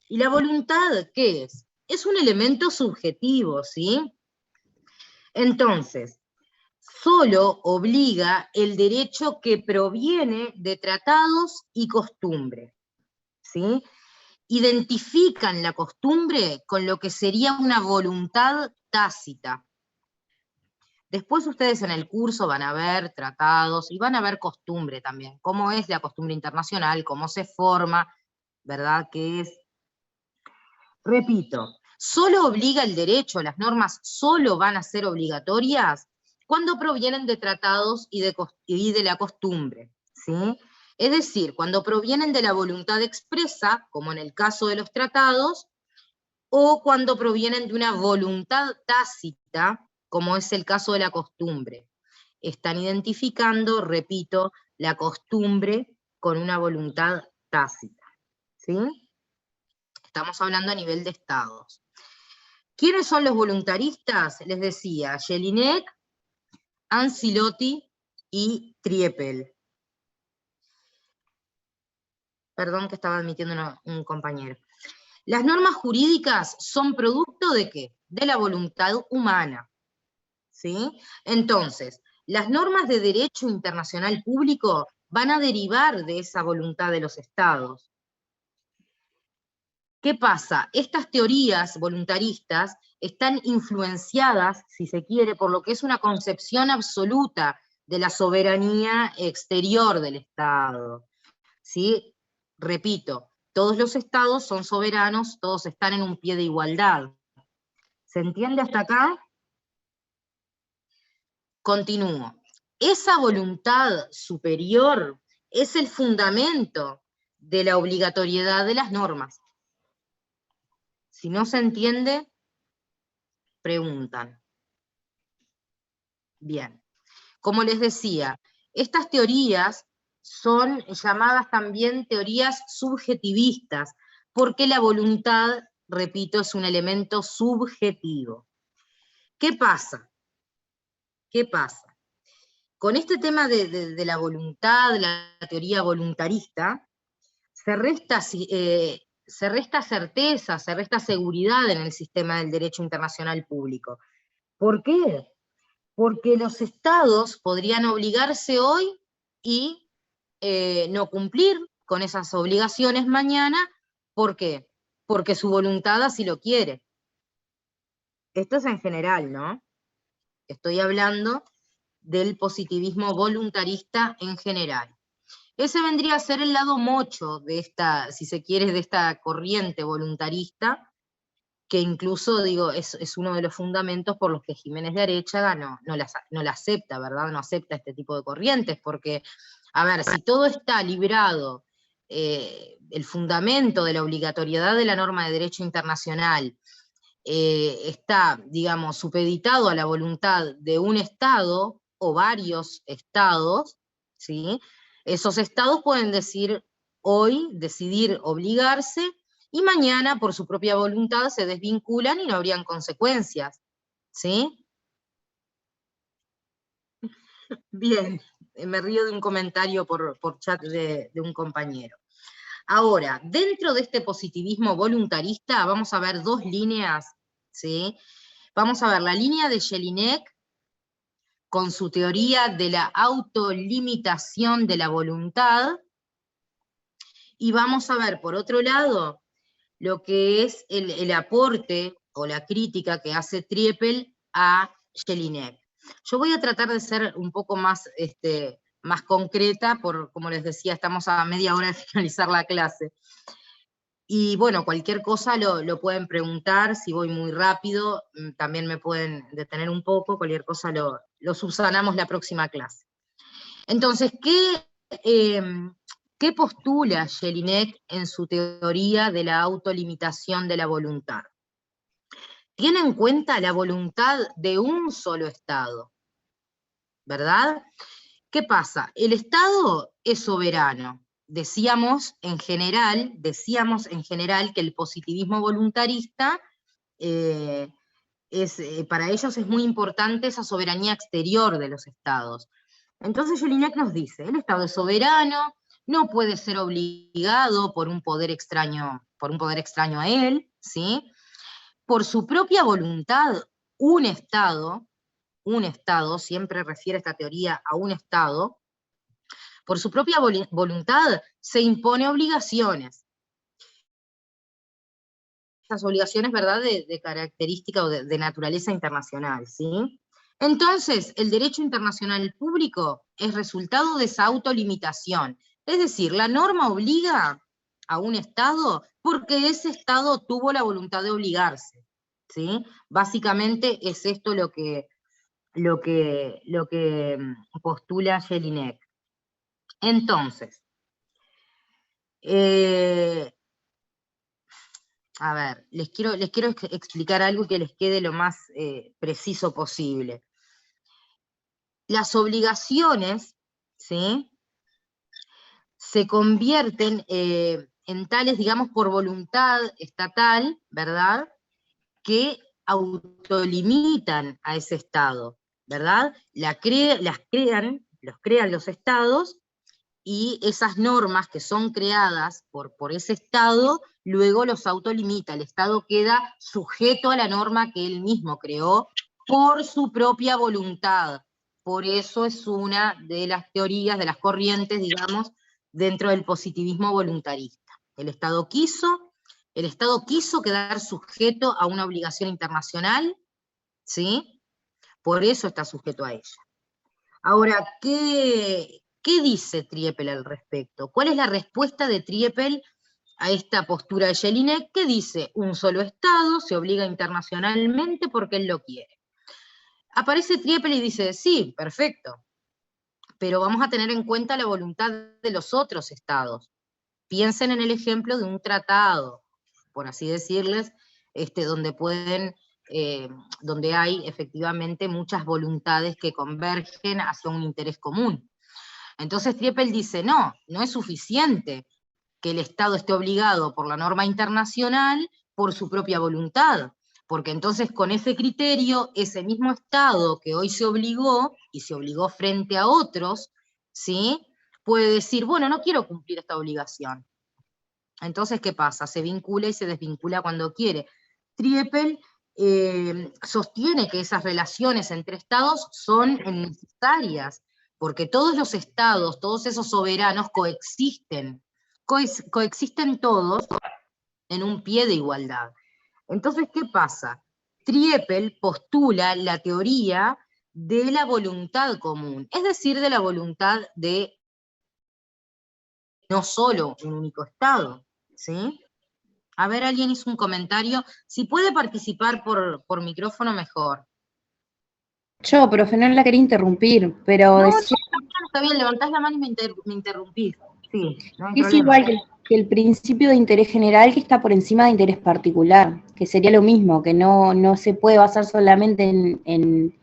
¿Y la voluntad qué es? Es un elemento subjetivo, ¿sí? Entonces, solo obliga el derecho que proviene de tratados y costumbres, ¿sí? Identifican la costumbre con lo que sería una voluntad tácita. Después ustedes en el curso van a ver tratados y van a ver costumbre también, cómo es la costumbre internacional, cómo se forma, ¿verdad? ¿Qué es? Repito, solo obliga el derecho, las normas solo van a ser obligatorias cuando provienen de tratados y de la costumbre, ¿sí? Es decir, cuando provienen de la voluntad expresa, como en el caso de los tratados, o cuando provienen de una voluntad tácita, como es el caso de la costumbre. Están identificando, repito, la costumbre con una voluntad tácita, ¿sí? Estamos hablando a nivel de estados. ¿Quiénes son los voluntaristas? Les decía, Jelinek, Ancilotti y Triepel. Perdón que estaba admitiendo un compañero. Las normas jurídicas son producto ¿de qué? De la voluntad humana, ¿sí? Entonces, las normas de derecho internacional público van a derivar de esa voluntad de los estados. ¿Qué pasa? Estas teorías voluntaristas están influenciadas, si se quiere, por lo que es una concepción absoluta de la soberanía exterior del Estado, ¿sí? Repito, todos los estados son soberanos, todos están en un pie de igualdad. ¿Se entiende hasta acá? Continúo. Esa voluntad superior es el fundamento de la obligatoriedad de las normas. Si no se entiende, preguntan. Bien. Como les decía, estas teorías son llamadas también teorías subjetivistas, porque la voluntad, repito, es un elemento subjetivo. ¿Qué pasa? ¿Qué pasa? Con este tema de la voluntad, la teoría voluntarista, se resta certeza, se resta seguridad en el sistema del derecho internacional público. ¿Por qué? Porque los estados podrían obligarse hoy y no cumplir con esas obligaciones mañana. ¿Por qué? Porque su voluntad así lo quiere. Esto es en general, ¿no? Estoy hablando del positivismo voluntarista en general. Ese vendría a ser el lado mocho de esta, si se quiere, de esta corriente voluntarista, que incluso, digo, es uno de los fundamentos por los que Jiménez de Arechaga no la acepta, ¿verdad? No acepta este tipo de corrientes, porque, a ver, si todo está librado, el fundamento de la obligatoriedad de la norma de derecho internacional está, digamos, supeditado a la voluntad de un Estado, o varios Estados, ¿sí? Esos Estados pueden decidir obligarse, y mañana, por su propia voluntad, se desvinculan y no habrían consecuencias, ¿sí? Bien, me río de un comentario por chat de un compañero. Ahora, dentro de este positivismo voluntarista, vamos a ver dos líneas, ¿sí? Vamos a ver la línea de Jelinek, con su teoría de la autolimitación de la voluntad, y vamos a ver, por otro lado, lo que es el aporte o la crítica que hace Triepel a Jelinek. Yo voy a tratar de ser un poco más concreta, como les decía, estamos a media hora de finalizar la clase. Y bueno, cualquier cosa lo pueden preguntar, si voy muy rápido, también me pueden detener un poco, cualquier cosa lo subsanamos la próxima clase. Entonces, ¿qué postula Jelinek en su teoría de la autolimitación de la voluntad? Tiene en cuenta la voluntad de un solo Estado, ¿verdad? ¿Qué pasa? El Estado es soberano. Decíamos en general que el positivismo voluntarista, para ellos es muy importante esa soberanía exterior de los Estados. Entonces Jelinek nos dice, el Estado es soberano, no puede ser obligado por un poder extraño a él, ¿sí? Por su propia voluntad, un Estado, siempre refiere esta teoría a un Estado, por su propia voluntad se impone obligaciones. Estas obligaciones, ¿verdad?, de característica o de naturaleza internacional, ¿sí? Entonces, el derecho internacional público es resultado de esa autolimitación. Es decir, la norma obliga a un Estado porque ese Estado tuvo la voluntad de obligarse, ¿sí? Básicamente es esto lo que postula Jelinek. Entonces, a ver, les quiero explicar algo que les quede lo más preciso posible. Las obligaciones, ¿sí?, se convierten en tales, digamos, por voluntad estatal, ¿verdad?, que autolimitan a ese Estado, ¿verdad? Los crean los Estados, y esas normas que son creadas por ese Estado, luego los autolimita. El Estado queda sujeto a la norma que él mismo creó por su propia voluntad. Por eso es una de las teorías, de las corrientes, digamos, dentro del positivismo voluntarista. El Estado quiso quedar sujeto a una obligación internacional, ¿sí? Por eso está sujeto a ella. Ahora, ¿qué dice Triepel al respecto? ¿Cuál es la respuesta de Triepel a esta postura de Jelinek? Que dice, un solo Estado se obliga internacionalmente porque él lo quiere. Aparece Triepel y dice, sí, perfecto, pero vamos a tener en cuenta la voluntad de los otros Estados. Piensen en el ejemplo de un tratado, por así decirles, donde hay efectivamente muchas voluntades que convergen hacia un interés común. Entonces Triepel dice, no es suficiente que el Estado esté obligado por la norma internacional por su propia voluntad, porque entonces con ese criterio, ese mismo Estado que hoy se obligó, y se obligó frente a otros, ¿sí?, puede decir, bueno, no quiero cumplir esta obligación. Entonces, ¿qué pasa? Se vincula y se desvincula cuando quiere. Triepel sostiene que esas relaciones entre Estados son necesarias, porque todos los Estados, todos esos soberanos coexisten todos en un pie de igualdad. Entonces, ¿qué pasa? Triepel postula la teoría de la voluntad común, es decir, de la voluntad de no solo un único Estado, ¿sí? A ver, alguien hizo un comentario. Si puede participar por micrófono, mejor. Yo, profe, no la quería interrumpir, pero No, decía está bien, levantás la mano y me interrumpís. Sí, no hay que es problema. igual que el principio de interés general que está por encima de interés particular, que sería lo mismo, que no se puede basar solamente en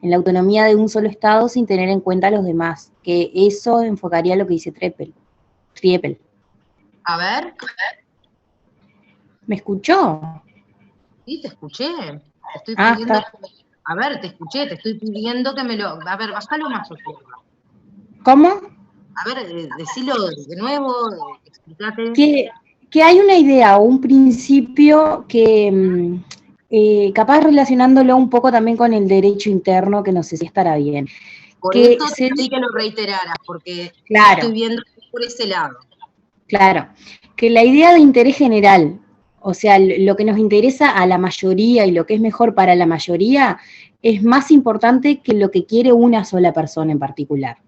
la autonomía de un solo Estado sin tener en cuenta a los demás, que eso enfocaría lo que dice Triepel. A ver. ¿Me escuchó? Sí, te escuché. Te estoy pidiendo. Está. A ver, te escuché, te estoy pidiendo que me lo. A ver, bájalo más. ¿Cómo? A ver, decilo de nuevo, explícate. Que hay una idea o un principio que, capaz relacionándolo un poco también con el derecho interno, que no sé si estará bien. Por eso te pedí que lo reiteraras, porque claro, estoy viendo por ese lado. Claro, que la idea de interés general, o sea, lo que nos interesa a la mayoría y lo que es mejor para la mayoría, es más importante que lo que quiere una sola persona en particular.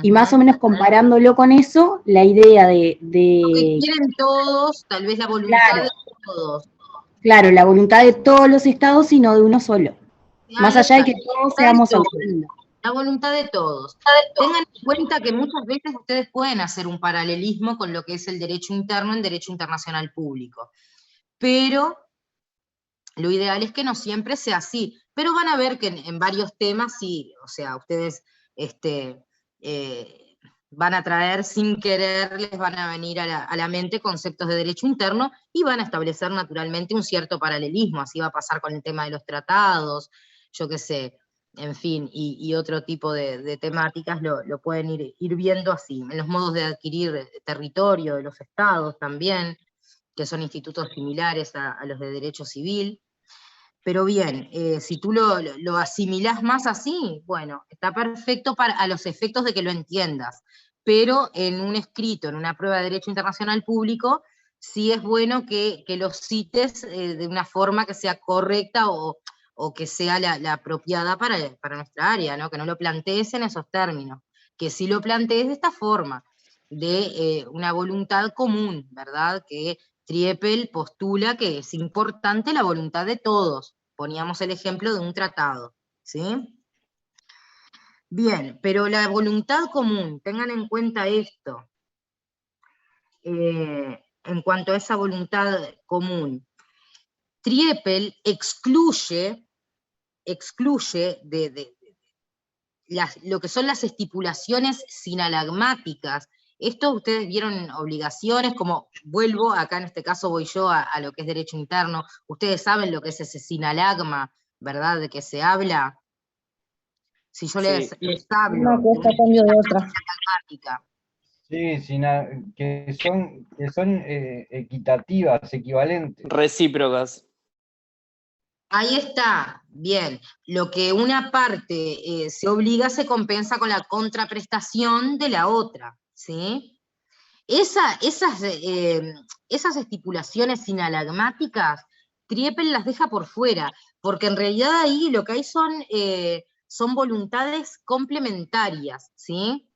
Y más o menos comparándolo con eso, la idea de Lo que quieren todos, tal vez la voluntad de todos. Claro, la voluntad de todos los estados y no de uno solo. Más allá de que todos seamos autónomos. La voluntad de todos. Tengan en cuenta que muchas veces ustedes pueden hacer un paralelismo con lo que es el derecho interno en derecho internacional público. Pero lo ideal es que no siempre sea así. Pero van a ver que en varios temas sí, o sea, ustedes van a traer sin querer, les van a venir a la mente conceptos de derecho interno y van a establecer naturalmente un cierto paralelismo. Así va a pasar con el tema de los tratados, yo qué sé, en fin, y otro tipo de temáticas lo pueden ir viendo así, en los modos de adquirir territorio de los estados también, que son institutos similares a los de derecho civil. Pero bien, si tú lo asimilás más así, bueno, está perfecto a los efectos de que lo entiendas, pero en un escrito, en una prueba de derecho internacional público, sí es bueno que lo cites de una forma que sea correcta o que sea la apropiada para nuestra área, ¿no? Que no lo plantees en esos términos, que sí lo plantees de esta forma, de una voluntad común, ¿verdad? Que Triepel postula que es importante la voluntad de todos. Poníamos el ejemplo de un tratado, ¿sí? Bien, pero la voluntad común, tengan en cuenta esto, en cuanto a esa voluntad común. Triepel excluye lo que son las estipulaciones sinalagmáticas. Esto ustedes vieron obligaciones, como vuelvo, acá en este caso voy yo a lo que es derecho interno, ustedes saben lo que es ese sinalagma, ¿verdad? De que se habla. Si yo les hablo. Una cosa a cambio de otra. Sí, que son equitativas, equivalentes. Recíprocas. Ahí está, bien. Lo que una parte se obliga se compensa con la contraprestación de la otra, ¿sí? Esas estipulaciones sinalagmáticas, Triepel las deja por fuera, porque en realidad ahí lo que hay son voluntades complementarias, ¿sí?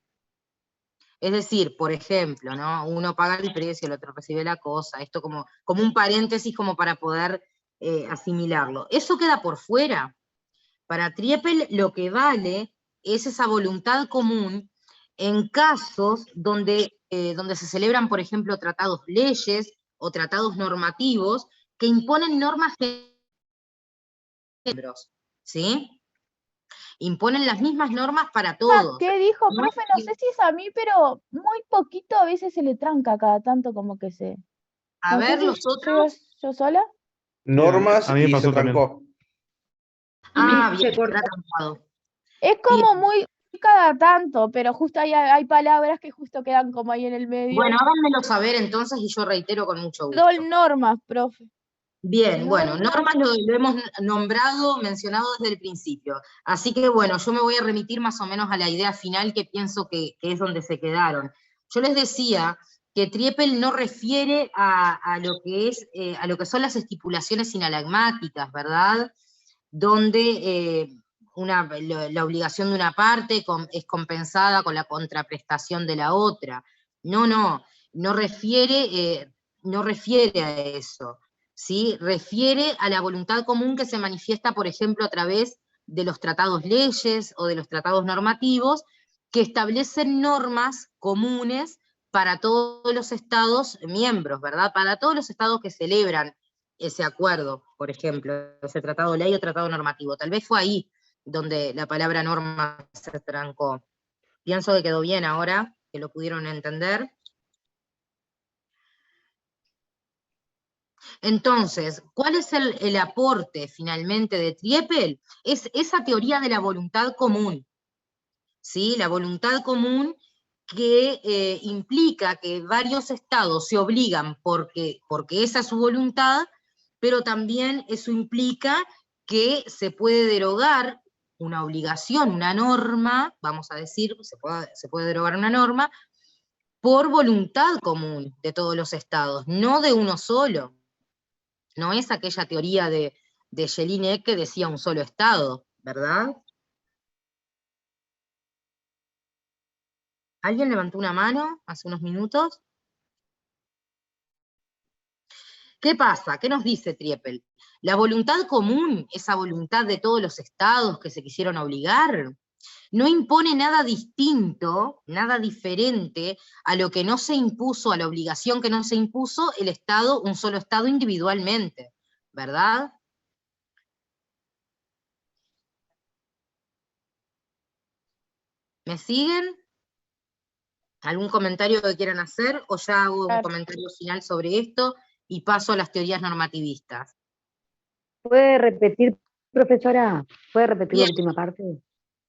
Es decir, por ejemplo, ¿no? Uno paga el precio, el otro recibe la cosa, esto como un paréntesis como para poder asimilarlo. Eso queda por fuera. Para Triepel lo que vale es esa voluntad común en casos donde se celebran, por ejemplo, tratados leyes o tratados normativos que imponen normas ¿sí? Imponen las mismas normas para todos. ¿Qué dijo, profe? No sé si es a mí, pero muy poquito a veces se le tranca cada tanto como que se... A ver, si los otros... ¿Yo sola? Normas a mí me y pasó se trancó. Ah, bien, está trancado. Es como muy cada tanto, pero justo hay palabras que justo quedan como ahí en el medio. Bueno, háganmelo saber entonces y yo reitero con mucho gusto. Normas, profe. Bien, bueno, normas lo hemos mencionado desde el principio. Así que bueno, yo me voy a remitir más o menos a la idea final que pienso que es donde se quedaron. Yo les decía que Triepel no refiere a lo que son las estipulaciones sinalagmáticas, ¿verdad? Donde la obligación de una parte es compensada con la contraprestación de la otra. No refiere a eso, ¿sí? Refiere a la voluntad común que se manifiesta, por ejemplo, a través de los tratados leyes o de los tratados normativos, que establecen normas comunes para todos los estados miembros, ¿verdad? Para todos los estados que celebran ese acuerdo, por ejemplo, ese tratado ley o tratado normativo. Tal vez fue ahí donde la palabra norma se trancó. Pienso que quedó bien ahora, que lo pudieron entender. Entonces, ¿cuál es el aporte finalmente de Triepel? Es esa teoría de la voluntad común, ¿sí? La voluntad común que implica que varios estados se obligan porque esa es su voluntad, pero también eso implica que se puede derogar una obligación, una norma, vamos a decir, se puede derogar una norma, por voluntad común de todos los estados, no de uno solo. No es aquella teoría de Jelinek que decía un solo estado, ¿verdad? ¿Alguien levantó una mano hace unos minutos? ¿Qué pasa? ¿Qué nos dice Triepel? La voluntad común, esa voluntad de todos los estados que se quisieron obligar, no impone nada distinto, nada diferente a lo que no se impuso, a la obligación que no se impuso el Estado, un solo Estado individualmente, ¿verdad? ¿Me siguen? ¿Algún comentario que quieran hacer? ¿O ya hago un comentario final sobre esto y paso a las teorías normativistas? ¿Puede repetir, profesora? ¿Puede repetir la última parte?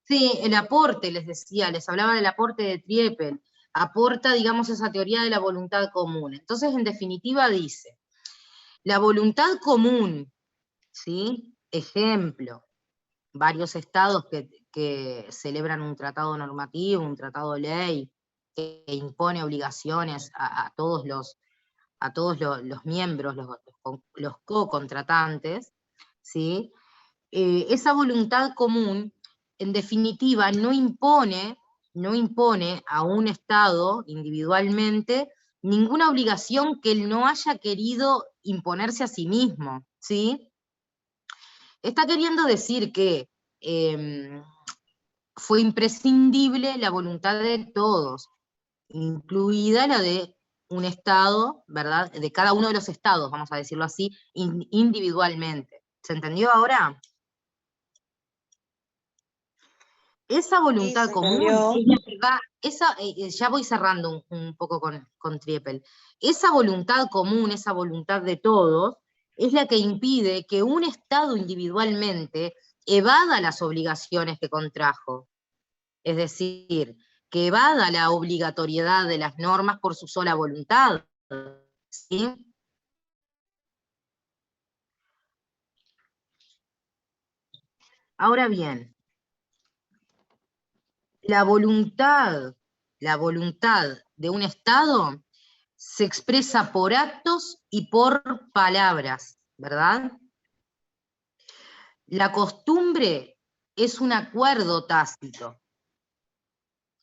Sí, el aporte, les decía, les hablaba del aporte de Triepel. Aporta, digamos, esa teoría de la voluntad común. Entonces, en definitiva, dice, la voluntad común, ¿sí? Ejemplo, varios estados que celebran un tratado normativo, un tratado de ley, que impone obligaciones a todos los miembros, los co-contratantes, ¿sí? Esa voluntad común, en definitiva, no impone a un Estado individualmente ninguna obligación que él no haya querido imponerse a sí mismo, ¿sí? Está queriendo decir que fue imprescindible la voluntad de todos, incluida la de un Estado, ¿verdad? De cada uno de los Estados, vamos a decirlo así, individualmente. ¿Se entendió ahora? Esa voluntad común, ya voy cerrando un poco con Triepel, esa voluntad común, esa voluntad de todos, es la que impide que un Estado individualmente evada las obligaciones que contrajo. Es decir, que evada la obligatoriedad de las normas por su sola voluntad, ¿sí? Ahora bien, la voluntad de un Estado se expresa por actos y por palabras, ¿verdad? La costumbre es un acuerdo tácito.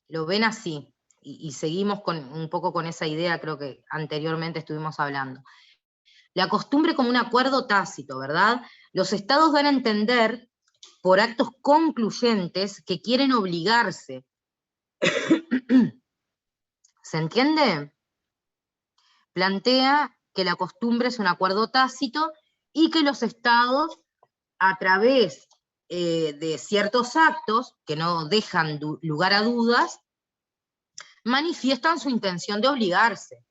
Lo ven así, y seguimos un poco con esa idea, creo que anteriormente estuvimos hablando. La costumbre como un acuerdo tácito, ¿verdad? Los estados dan a entender, por actos concluyentes, que quieren obligarse. ¿Se entiende? Plantea que la costumbre es un acuerdo tácito y que los estados, a través de ciertos actos que no dejan lugar a dudas, manifiestan su intención de obligarse.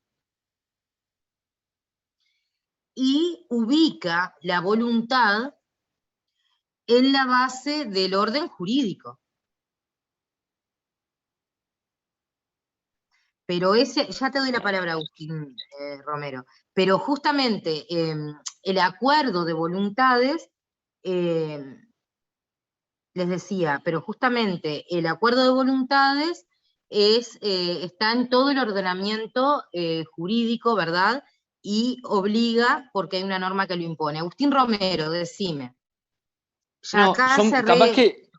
Y ubica la voluntad en la base del orden jurídico. Pero ya te doy la palabra, Agustín Romero, pero justamente el acuerdo de voluntades, les decía, pero justamente el acuerdo de voluntades está en todo el ordenamiento jurídico, ¿verdad? Y obliga porque hay una norma que lo impone. Agustín Romero, decime. Ya No, acá yo cerré.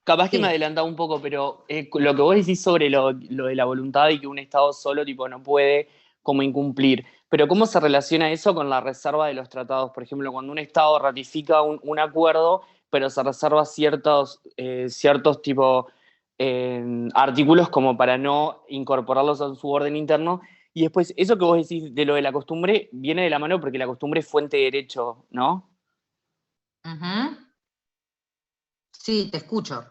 capaz que Sí. me adelantaba un poco, pero lo que vos decís sobre lo de la voluntad y que un Estado solo tipo, no puede como incumplir, pero ¿cómo se relaciona eso con la reserva de los tratados? Por ejemplo, cuando un Estado ratifica un acuerdo, pero se reserva ciertos tipo, artículos como para no incorporarlos a su orden interno, y después eso que vos decís de lo de la costumbre viene de la mano porque la costumbre es fuente de derecho, ¿no? Ujú. Sí, te escucho.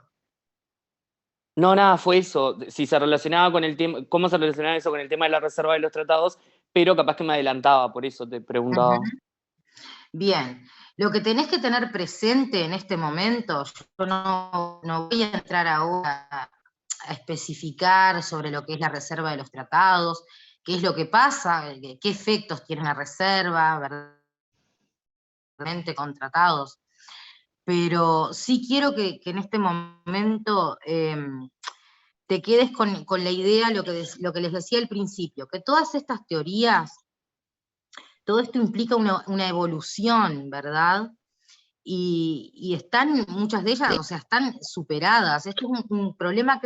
No, nada, fue eso. Si se relacionaba con el tema, cómo se relacionaba eso con el tema de la reserva de los tratados, pero capaz que me adelantaba, por eso te preguntaba. Ujú. Bien, lo que tenés que tener presente en este momento, yo no voy a entrar ahora a especificar sobre lo que es la reserva de los tratados, qué es lo que pasa, qué efectos tiene la reserva, verdaderamente con tratados, pero sí quiero que en este momento te quedes con la idea, lo que les decía al principio, que todas estas teorías, todo esto implica una evolución, ¿verdad? Y están, muchas de ellas, o sea, están superadas. Esto es un problema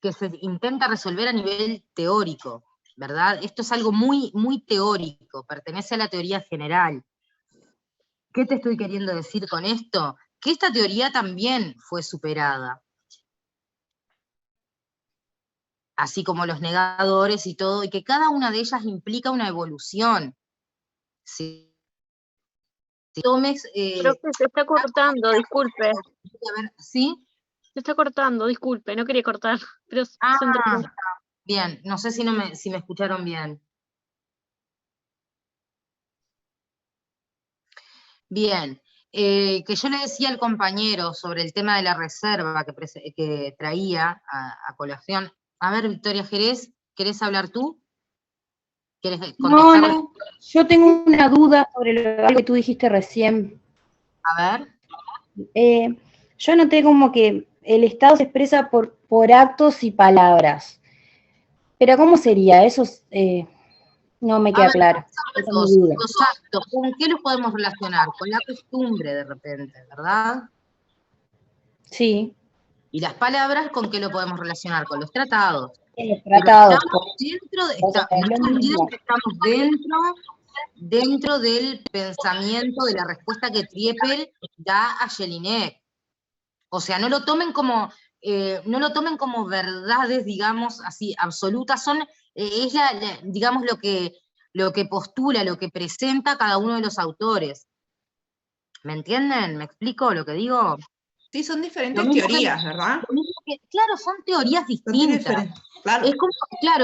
que se intenta resolver a nivel teórico, ¿verdad? Esto es algo muy, muy teórico, pertenece a la teoría general. ¿Qué te estoy queriendo decir con esto? Que esta teoría también fue superada. Así como los negadores y todo, y que cada una de ellas implica una evolución. ¿Sí? Tomes, Profe, se está cortando, disculpe. A ver, ¿sí? Se está cortando, disculpe, no quería cortar, pero se entrecortó. Bien, no sé si me escucharon bien. Bien, que yo le decía al compañero sobre el tema de la reserva que traía a colación. A ver, Victoria Jerez, ¿querés hablar tú? ¿Quieres contestar? No, yo tengo una duda sobre algo que tú dijiste recién. A ver. Yo noté como que el Estado se expresa por actos y palabras. Pero ¿cómo sería? Eso no me queda claro. Esa es mi duda. Los actos, ¿con qué los podemos relacionar? Con la costumbre de repente, ¿verdad? Sí. Y las palabras, ¿con qué lo podemos relacionar? Con los tratados. Los tratados. Estamos dentro del pensamiento, de la respuesta que Triepel da a Jelinek. O sea, no lo tomen como verdades, digamos, así, absolutas, es digamos, lo que postula, lo que presenta cada uno de los autores. ¿Me entienden? ¿Me explico lo que digo? Sí, son diferentes teorías, ¿verdad? Claro, son teorías distintas. Claro. Es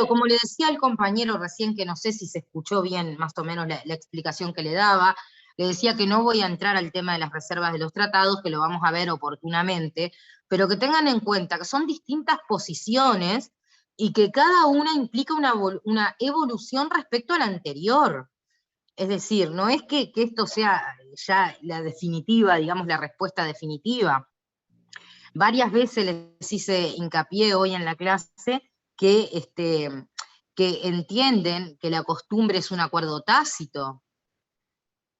como le decía al compañero recién, que no sé si se escuchó bien más o menos la explicación que le daba, le decía que no voy a entrar al tema de las reservas de los tratados, que lo vamos a ver oportunamente, pero que tengan en cuenta que son distintas posiciones y que cada una implica una evolución respecto a la anterior. Es decir, no es que esto sea ya la definitiva, digamos, la respuesta definitiva. Varias veces les hice hincapié hoy en la clase que entienden que la costumbre es un acuerdo tácito,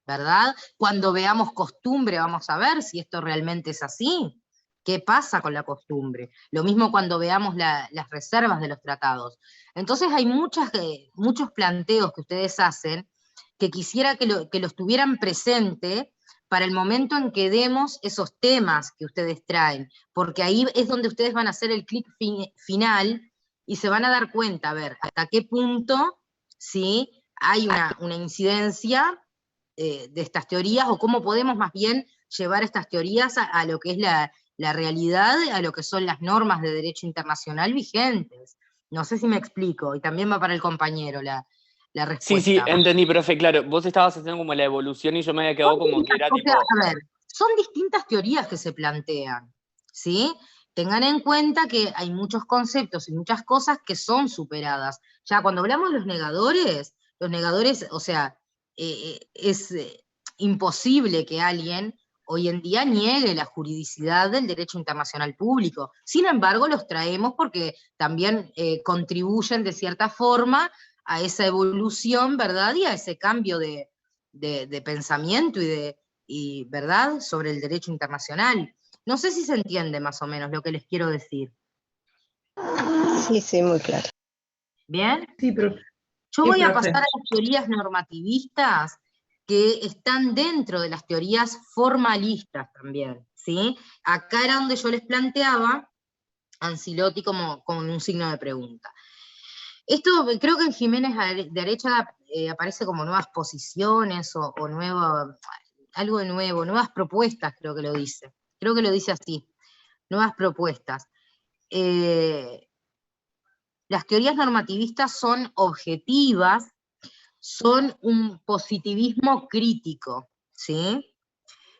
¿verdad? Cuando veamos costumbre vamos a ver si esto realmente es así. ¿Qué pasa con la costumbre? Lo mismo cuando veamos las reservas de los tratados. Entonces hay muchos planteos que ustedes hacen que quisiera que los tuvieran presente para el momento en que demos esos temas que ustedes traen, porque ahí es donde ustedes van a hacer el clic final y se van a dar cuenta, a ver, hasta qué punto ¿sí? hay una incidencia de estas teorías, o cómo podemos más bien llevar estas teorías a lo que es la realidad, a lo que son las normas de derecho internacional vigentes. No sé si me explico, y también va para el compañero la respuesta. Sí, entendí, profe, claro. Vos estabas haciendo como la evolución y yo me había quedado como que era tipo... A ver, son distintas teorías que se plantean, ¿sí? Tengan en cuenta que hay muchos conceptos y muchas cosas que son superadas. Ya cuando hablamos de los negadores, o sea, es imposible que alguien hoy en día niegue la juridicidad del derecho internacional público. Sin embargo, los traemos porque también contribuyen de cierta forma a esa evolución, ¿verdad? Y a ese cambio de pensamiento ¿verdad? Sobre el derecho internacional. No sé si se entiende más o menos lo que les quiero decir. Sí, sí, muy claro. ¿Bien? Sí, profe. Yo Sí, voy a profe. pasar a las teorías normativistas que están dentro de las teorías formalistas también, ¿sí? Acá era donde yo les planteaba Ancelotti como un signo de pregunta. Esto creo que en Jiménez de Arecha aparece como nuevas posiciones o algo de nuevo, nuevas propuestas creo que lo dice. Creo que lo dice así, nuevas propuestas. Las teorías normativistas son objetivas, son un positivismo crítico, ¿sí?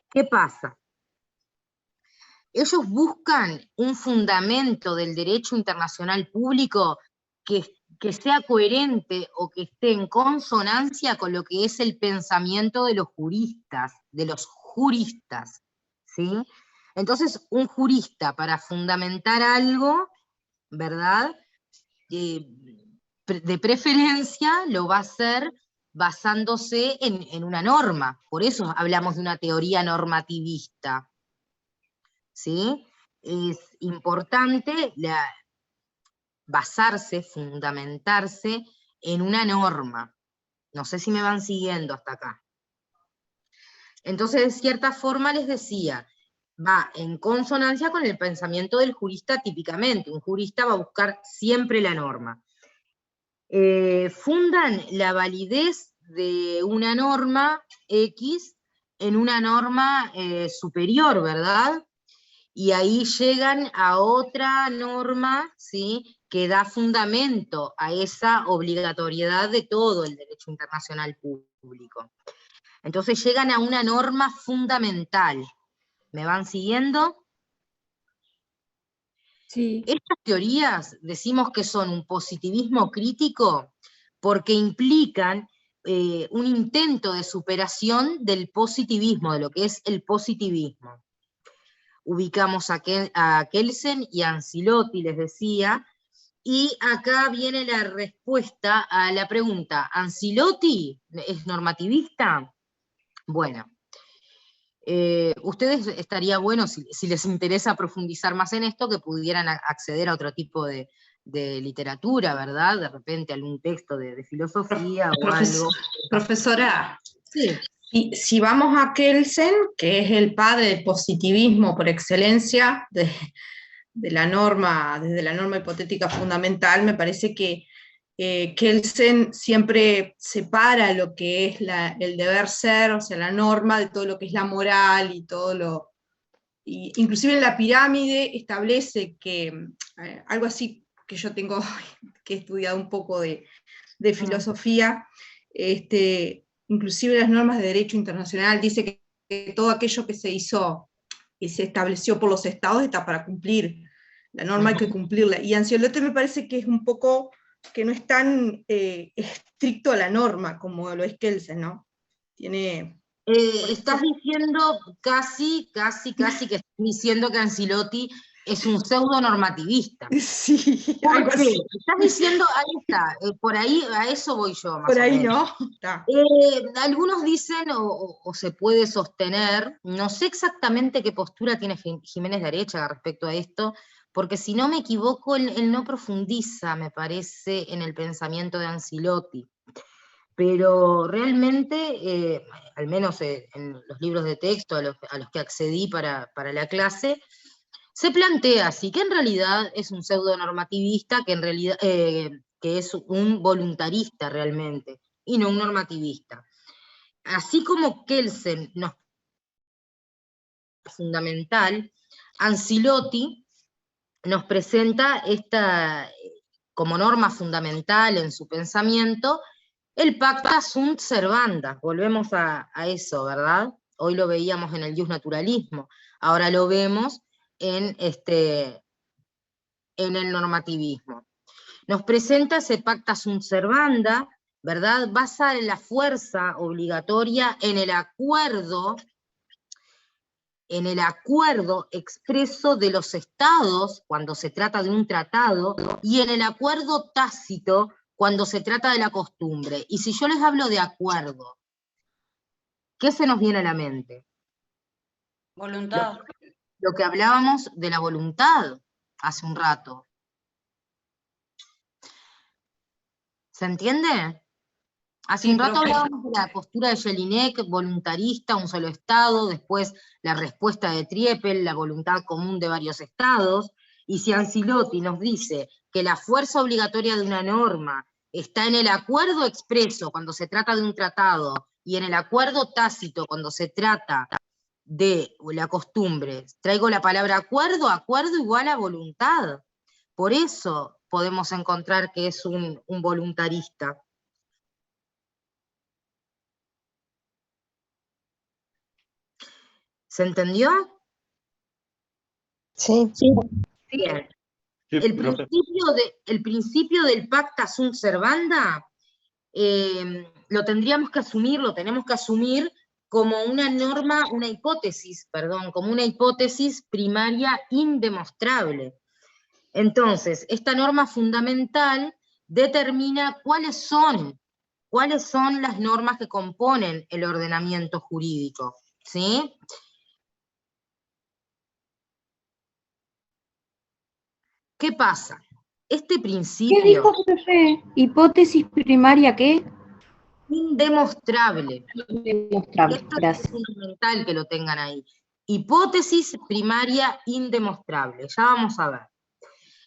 ¿Qué pasa? Ellos buscan un fundamento del derecho internacional público que sea coherente o que esté en consonancia con lo que es el pensamiento de los juristas, ¿sí? Entonces, un jurista para fundamentar algo, ¿verdad?, de preferencia lo va a hacer basándose en una norma. Por eso hablamos de una teoría normativista, ¿sí? Es importante basarse, fundamentarse en una norma. No sé si me van siguiendo hasta acá. Entonces, de cierta forma les decía, va en consonancia con el pensamiento del jurista típicamente. Un jurista va a buscar siempre la norma. Fundan la validez de una norma X en una norma superior, ¿verdad? Y ahí llegan a otra norma, ¿sí?, que da fundamento a esa obligatoriedad de todo el derecho internacional público. Entonces llegan a una norma fundamental. ¿Me van siguiendo? Sí. Estas teorías decimos que son un positivismo crítico porque implican un intento de superación del positivismo, de lo que es el positivismo. Ubicamos a Kelsen y a Ancelotti, les decía, y acá viene la respuesta a la pregunta, ¿Ancelotti es normativista? Bueno, ustedes estaría bueno, si les interesa profundizar más en esto, que pudieran acceder a otro tipo de literatura, ¿verdad? De repente algún texto de filosofía o algo. Profesora, sí. Si vamos a Kelsen, que es el padre del positivismo por excelencia, de la norma, desde la norma hipotética fundamental, me parece que Kelsen siempre separa lo que es el deber ser, o sea, la norma, de todo lo que es la moral y todo lo... inclusive en la pirámide establece que, algo así que yo tengo, que he estudiado un poco de filosofía, inclusive las normas de derecho internacional, dice que todo aquello que se hizo y se estableció por los estados está para cumplir. La norma hay que cumplirla. Y Ancelotti me parece que es un poco, que no es tan estricto a la norma como lo es Kelsen, ¿no? Tiene... estás diciendo casi que estás diciendo que Ancelotti es un pseudo normativista. Sí, algo así. Estás diciendo, ahí está, por ahí, a eso voy yo. Más por ahí, ¿no? Está. Algunos dicen, o se puede sostener, no sé exactamente qué postura tiene Jiménez de Arecha respecto a esto, porque si no me equivoco, él no profundiza, me parece, en el pensamiento de Ancelotti. Pero realmente, al menos en los libros de texto a los que accedí para la clase, se plantea así, que en realidad es un pseudonormativista, que en realidad que es un voluntarista realmente, y no un normativista. Así como Kelsen nos fundamental, Ancelotti nos presenta esta, como norma fundamental en su pensamiento, el pacta sunt servanda. Volvemos a eso, ¿verdad? Hoy lo veíamos en el iusnaturalismo, ahora lo vemos en el normativismo. Nos presenta ese pacta sunt servanda, ¿verdad? Basa la fuerza obligatoria en el acuerdo en el acuerdo expreso de los estados, cuando se trata de un tratado, y en el acuerdo tácito, cuando se trata de la costumbre. Y si yo les hablo de acuerdo, ¿qué se nos viene a la mente? Voluntad. Lo que hablábamos de la voluntad hace un rato. ¿Se entiende? Hace un rato hablábamos de la postura de Jelinek, voluntarista, un solo Estado, después la respuesta de Triepel, la voluntad común de varios Estados, y si Ancelotti nos dice que la fuerza obligatoria de una norma está en el acuerdo expreso cuando se trata de un tratado, y en el acuerdo tácito cuando se trata de la costumbre, traigo la palabra acuerdo, acuerdo igual a voluntad. Por eso podemos encontrar que es un voluntarista. ¿Se entendió? Sí. Bien. Sí, El principio del pacta sunt servanda lo tendríamos que asumir, lo tenemos que asumir como una norma, como una hipótesis primaria indemostrable. Entonces, esta norma fundamental determina cuáles son las normas que componen el ordenamiento jurídico, ¿sí? ¿Qué pasa? Este principio... ¿Qué dijo, profe? ¿Hipótesis primaria qué? Indemostrable. Indemostrable, Esto gracias. es fundamental que lo tengan ahí. Hipótesis primaria indemostrable. Ya vamos a ver.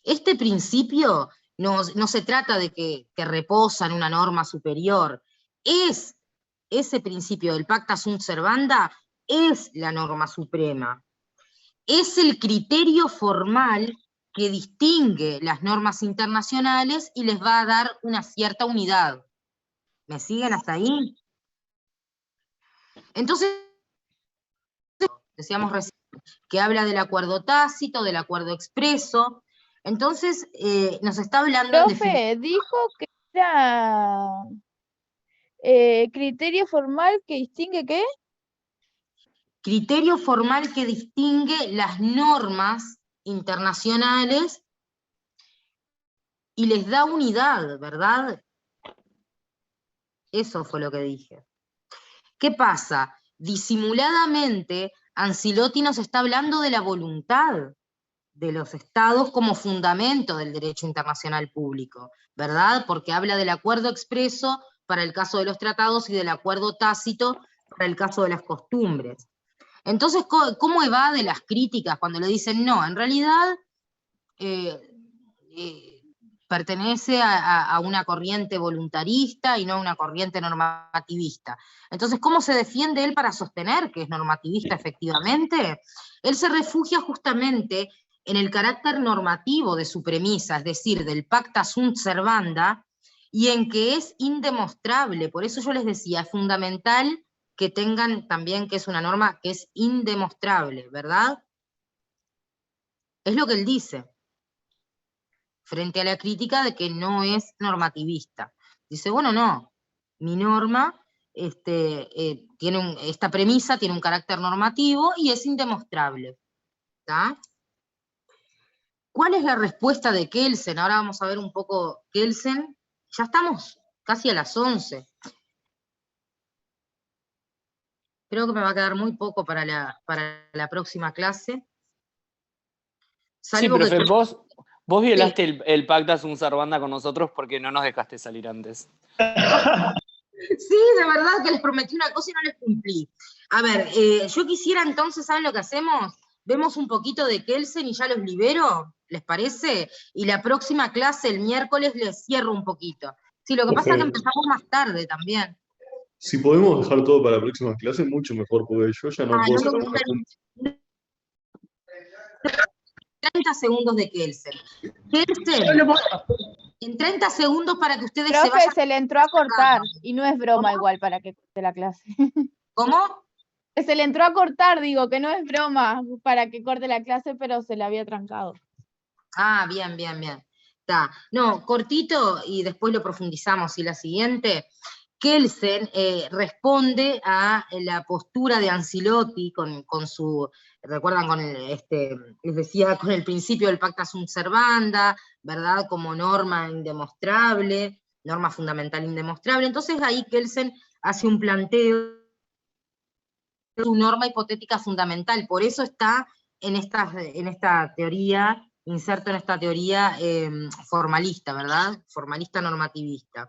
Este principio no se trata de que reposa en una norma superior. Ese principio del pacta sunt servanda es la norma suprema. Es el criterio formal que distingue las normas internacionales y les va a dar una cierta unidad. ¿Me siguen hasta ahí? Entonces, decíamos recién, que habla del acuerdo tácito, del acuerdo expreso. Entonces, nos está hablando... Profe, dijo que era criterio formal que distingue ¿qué? Criterio formal que distingue las normas internacionales y les da unidad, ¿verdad? Eso fue lo que dije. ¿Qué pasa? Disimuladamente, Ancelotti nos está hablando de la voluntad de los estados como fundamento del derecho internacional público, ¿verdad? Porque habla del acuerdo expreso para el caso de los tratados y del acuerdo tácito para el caso de las costumbres. Entonces, ¿cómo evade las críticas cuando le dicen no? En realidad pertenece a una corriente voluntarista y no a una corriente normativista. Entonces, ¿cómo se defiende él para sostener que es normativista efectivamente? Él se refugia justamente en el carácter normativo de su premisa, es decir, del pacta sunt servanda, y en que es indemostrable. Por eso yo les decía, es fundamental que tengan también que es una norma que es indemostrable, ¿verdad? Es lo que él dice, frente a la crítica de que no es normativista. Dice, bueno, no, mi norma tiene esta premisa tiene un carácter normativo y es indemostrable. ¿Está? ¿Cuál es la respuesta de Kelsen? Ahora vamos a ver un poco Kelsen. Ya estamos casi a las 11. Creo que me va a quedar muy poco para la próxima clase. Sí, profe, vos violaste el pacta sunt servanda con nosotros porque no nos dejaste salir antes. Sí, de verdad que les prometí una cosa y no les cumplí. A ver, yo quisiera entonces, ¿saben lo que hacemos? Vemos un poquito de Kelsen y ya los libero, ¿les parece? Y la próxima clase, el miércoles, les cierro un poquito. Sí, lo que pasa es que empezamos más tarde también. Si podemos dejar todo para la próxima clase, mucho mejor, porque yo ya no puedo sacar una punta. 30 segundos de Kelsen. Kelsen, en 30 segundos para que ustedes Profe, se vayan... se le entró a cortar, y no es broma igual para que corte la clase. ¿Cómo? Se le entró a cortar, digo, que no es broma para que corte la clase, pero se le había trancado. Ah, bien, bien, bien. Está. No, cortito y después lo profundizamos. Y la siguiente, Kelsen responde a la postura de Ancilotti con su, recuerdan, les decía, con el principio del pacta sunt servanda, ¿verdad? Como norma indemostrable, norma fundamental indemostrable. Entonces ahí Kelsen hace un planteo de su norma hipotética fundamental, por eso está en esta teoría, inserto en esta teoría formalista, ¿verdad? Formalista normativista.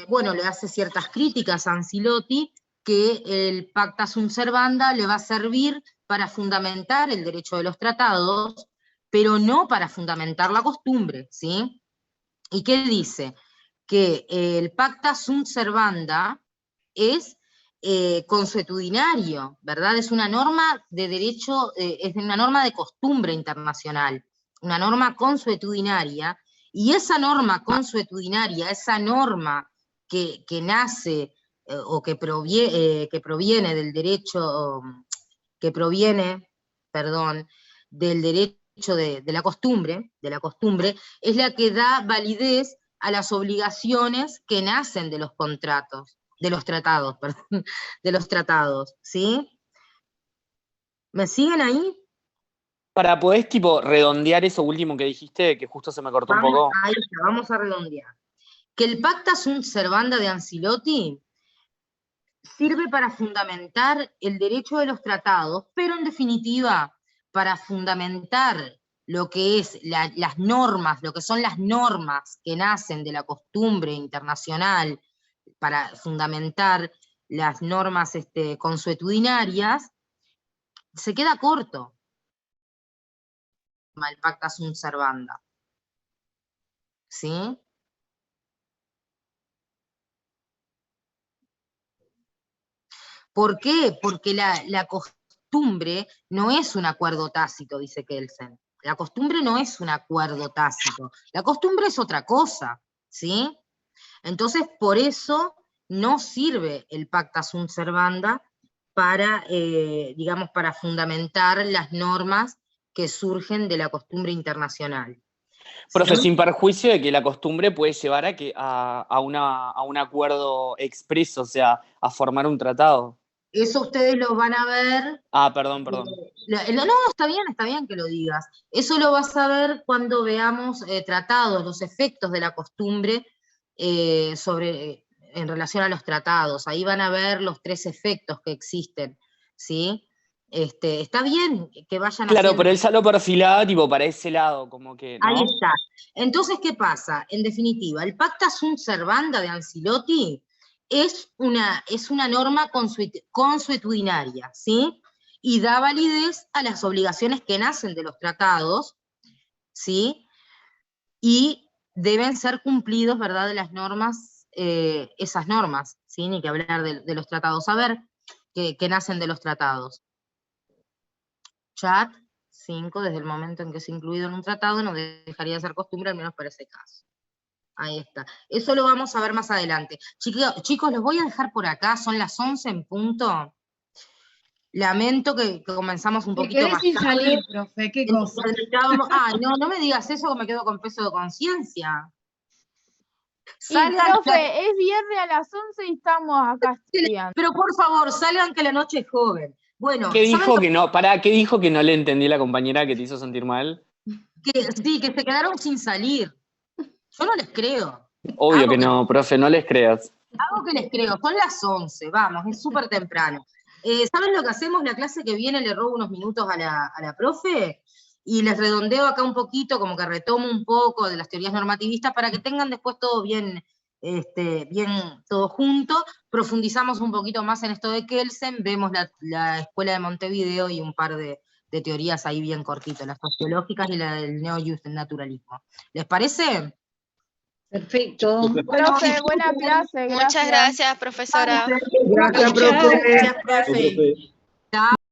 Bueno, le hace ciertas críticas a Ancilotti, que el pacta sunt servanda le va a servir para fundamentar el derecho de los tratados, pero no para fundamentar la costumbre, ¿sí? ¿Y qué dice? Que el pacta sunt servanda es consuetudinario, ¿verdad? Es una norma de derecho, es una norma de costumbre internacional, una norma consuetudinaria, y esa norma consuetudinaria, esa norma que nace o que proviene del derecho, que proviene, perdón, del derecho de la costumbre, es la que da validez a las obligaciones que nacen de los contratos, de los tratados, perdón, de los tratados, ¿sí? ¿Me siguen ahí? Para poder tipo redondear eso último que dijiste, que justo se me cortó un poco. Ahí está, vamos a redondear. Que el pacta sunt servanda de Ancilotti sirve para fundamentar el derecho de los tratados, pero en definitiva, para fundamentar lo que es las normas, lo que son las normas que nacen de la costumbre internacional, para fundamentar las normas consuetudinarias, se queda corto el pacta sunt servanda. ¿Sí? ¿Por qué? Porque la costumbre no es un acuerdo tácito, dice Kelsen. La costumbre no es un acuerdo tácito. La costumbre es otra cosa, ¿sí? Entonces, por eso no sirve el pacta sunt servanda para, digamos, para fundamentar las normas que surgen de la costumbre internacional. Profe, sin perjuicio de que la costumbre puede llevar a un acuerdo expreso, o sea, a formar un tratado. Eso ustedes lo van a ver. Ah, perdón. No, está bien que lo digas. Eso lo vas a ver cuando veamos tratados, los efectos de la costumbre en relación a los tratados. Ahí van a ver los 3 efectos que existen, ¿sí? Está bien que vayan Claro, haciendo... pero él ya lo perfilaba tipo para ese lado, como que, ¿no? Ahí está. Entonces, ¿qué pasa? En definitiva, el pacta sunt servanda de Ancilotti es una norma consuetudinaria, ¿sí? Y da validez a las obligaciones que nacen de los tratados, ¿sí? Y deben ser cumplidos, ¿verdad?, de las normas, esas normas, ¿sí? Ni que hablar de los tratados. A ver, que nacen de los tratados. Chat 5, desde el momento en que es incluido en un tratado, no dejaría de ser costumbre, al menos para ese caso. Ahí está. Eso lo vamos a ver más adelante. Chicos, los voy a dejar por acá, son las 11 en punto. Lamento que comenzamos un poquito más sin tarde. salir, profe, qué cosa. No me digas eso, que me quedo con peso de conciencia. Profe, es viernes a las 11 y estamos acá estudiando. Pero por favor, salgan que la noche es joven. Bueno, ¿Qué dijo que no? ¿Qué dijo que no le entendí la compañera que te hizo sentir mal? Que se quedaron sin salir. Yo no les creo. Obvio que no, profe, no les creas. Algo que les creo, son las 11, vamos, es súper temprano. ¿Saben lo que hacemos? La clase que viene le robo unos minutos a la profe y les redondeo acá un poquito, como que retomo un poco de las teorías normativistas para que tengan después todo bien todo junto. Profundizamos un poquito más en esto de Kelsen, vemos la Escuela de Montevideo y un par de teorías ahí bien cortitas, las sociológicas y la del neonaturalismo. ¿Les parece? Perfecto. Profe, buena clase. Muchas gracias, profesora. Gracias, profe. Gracias, profe.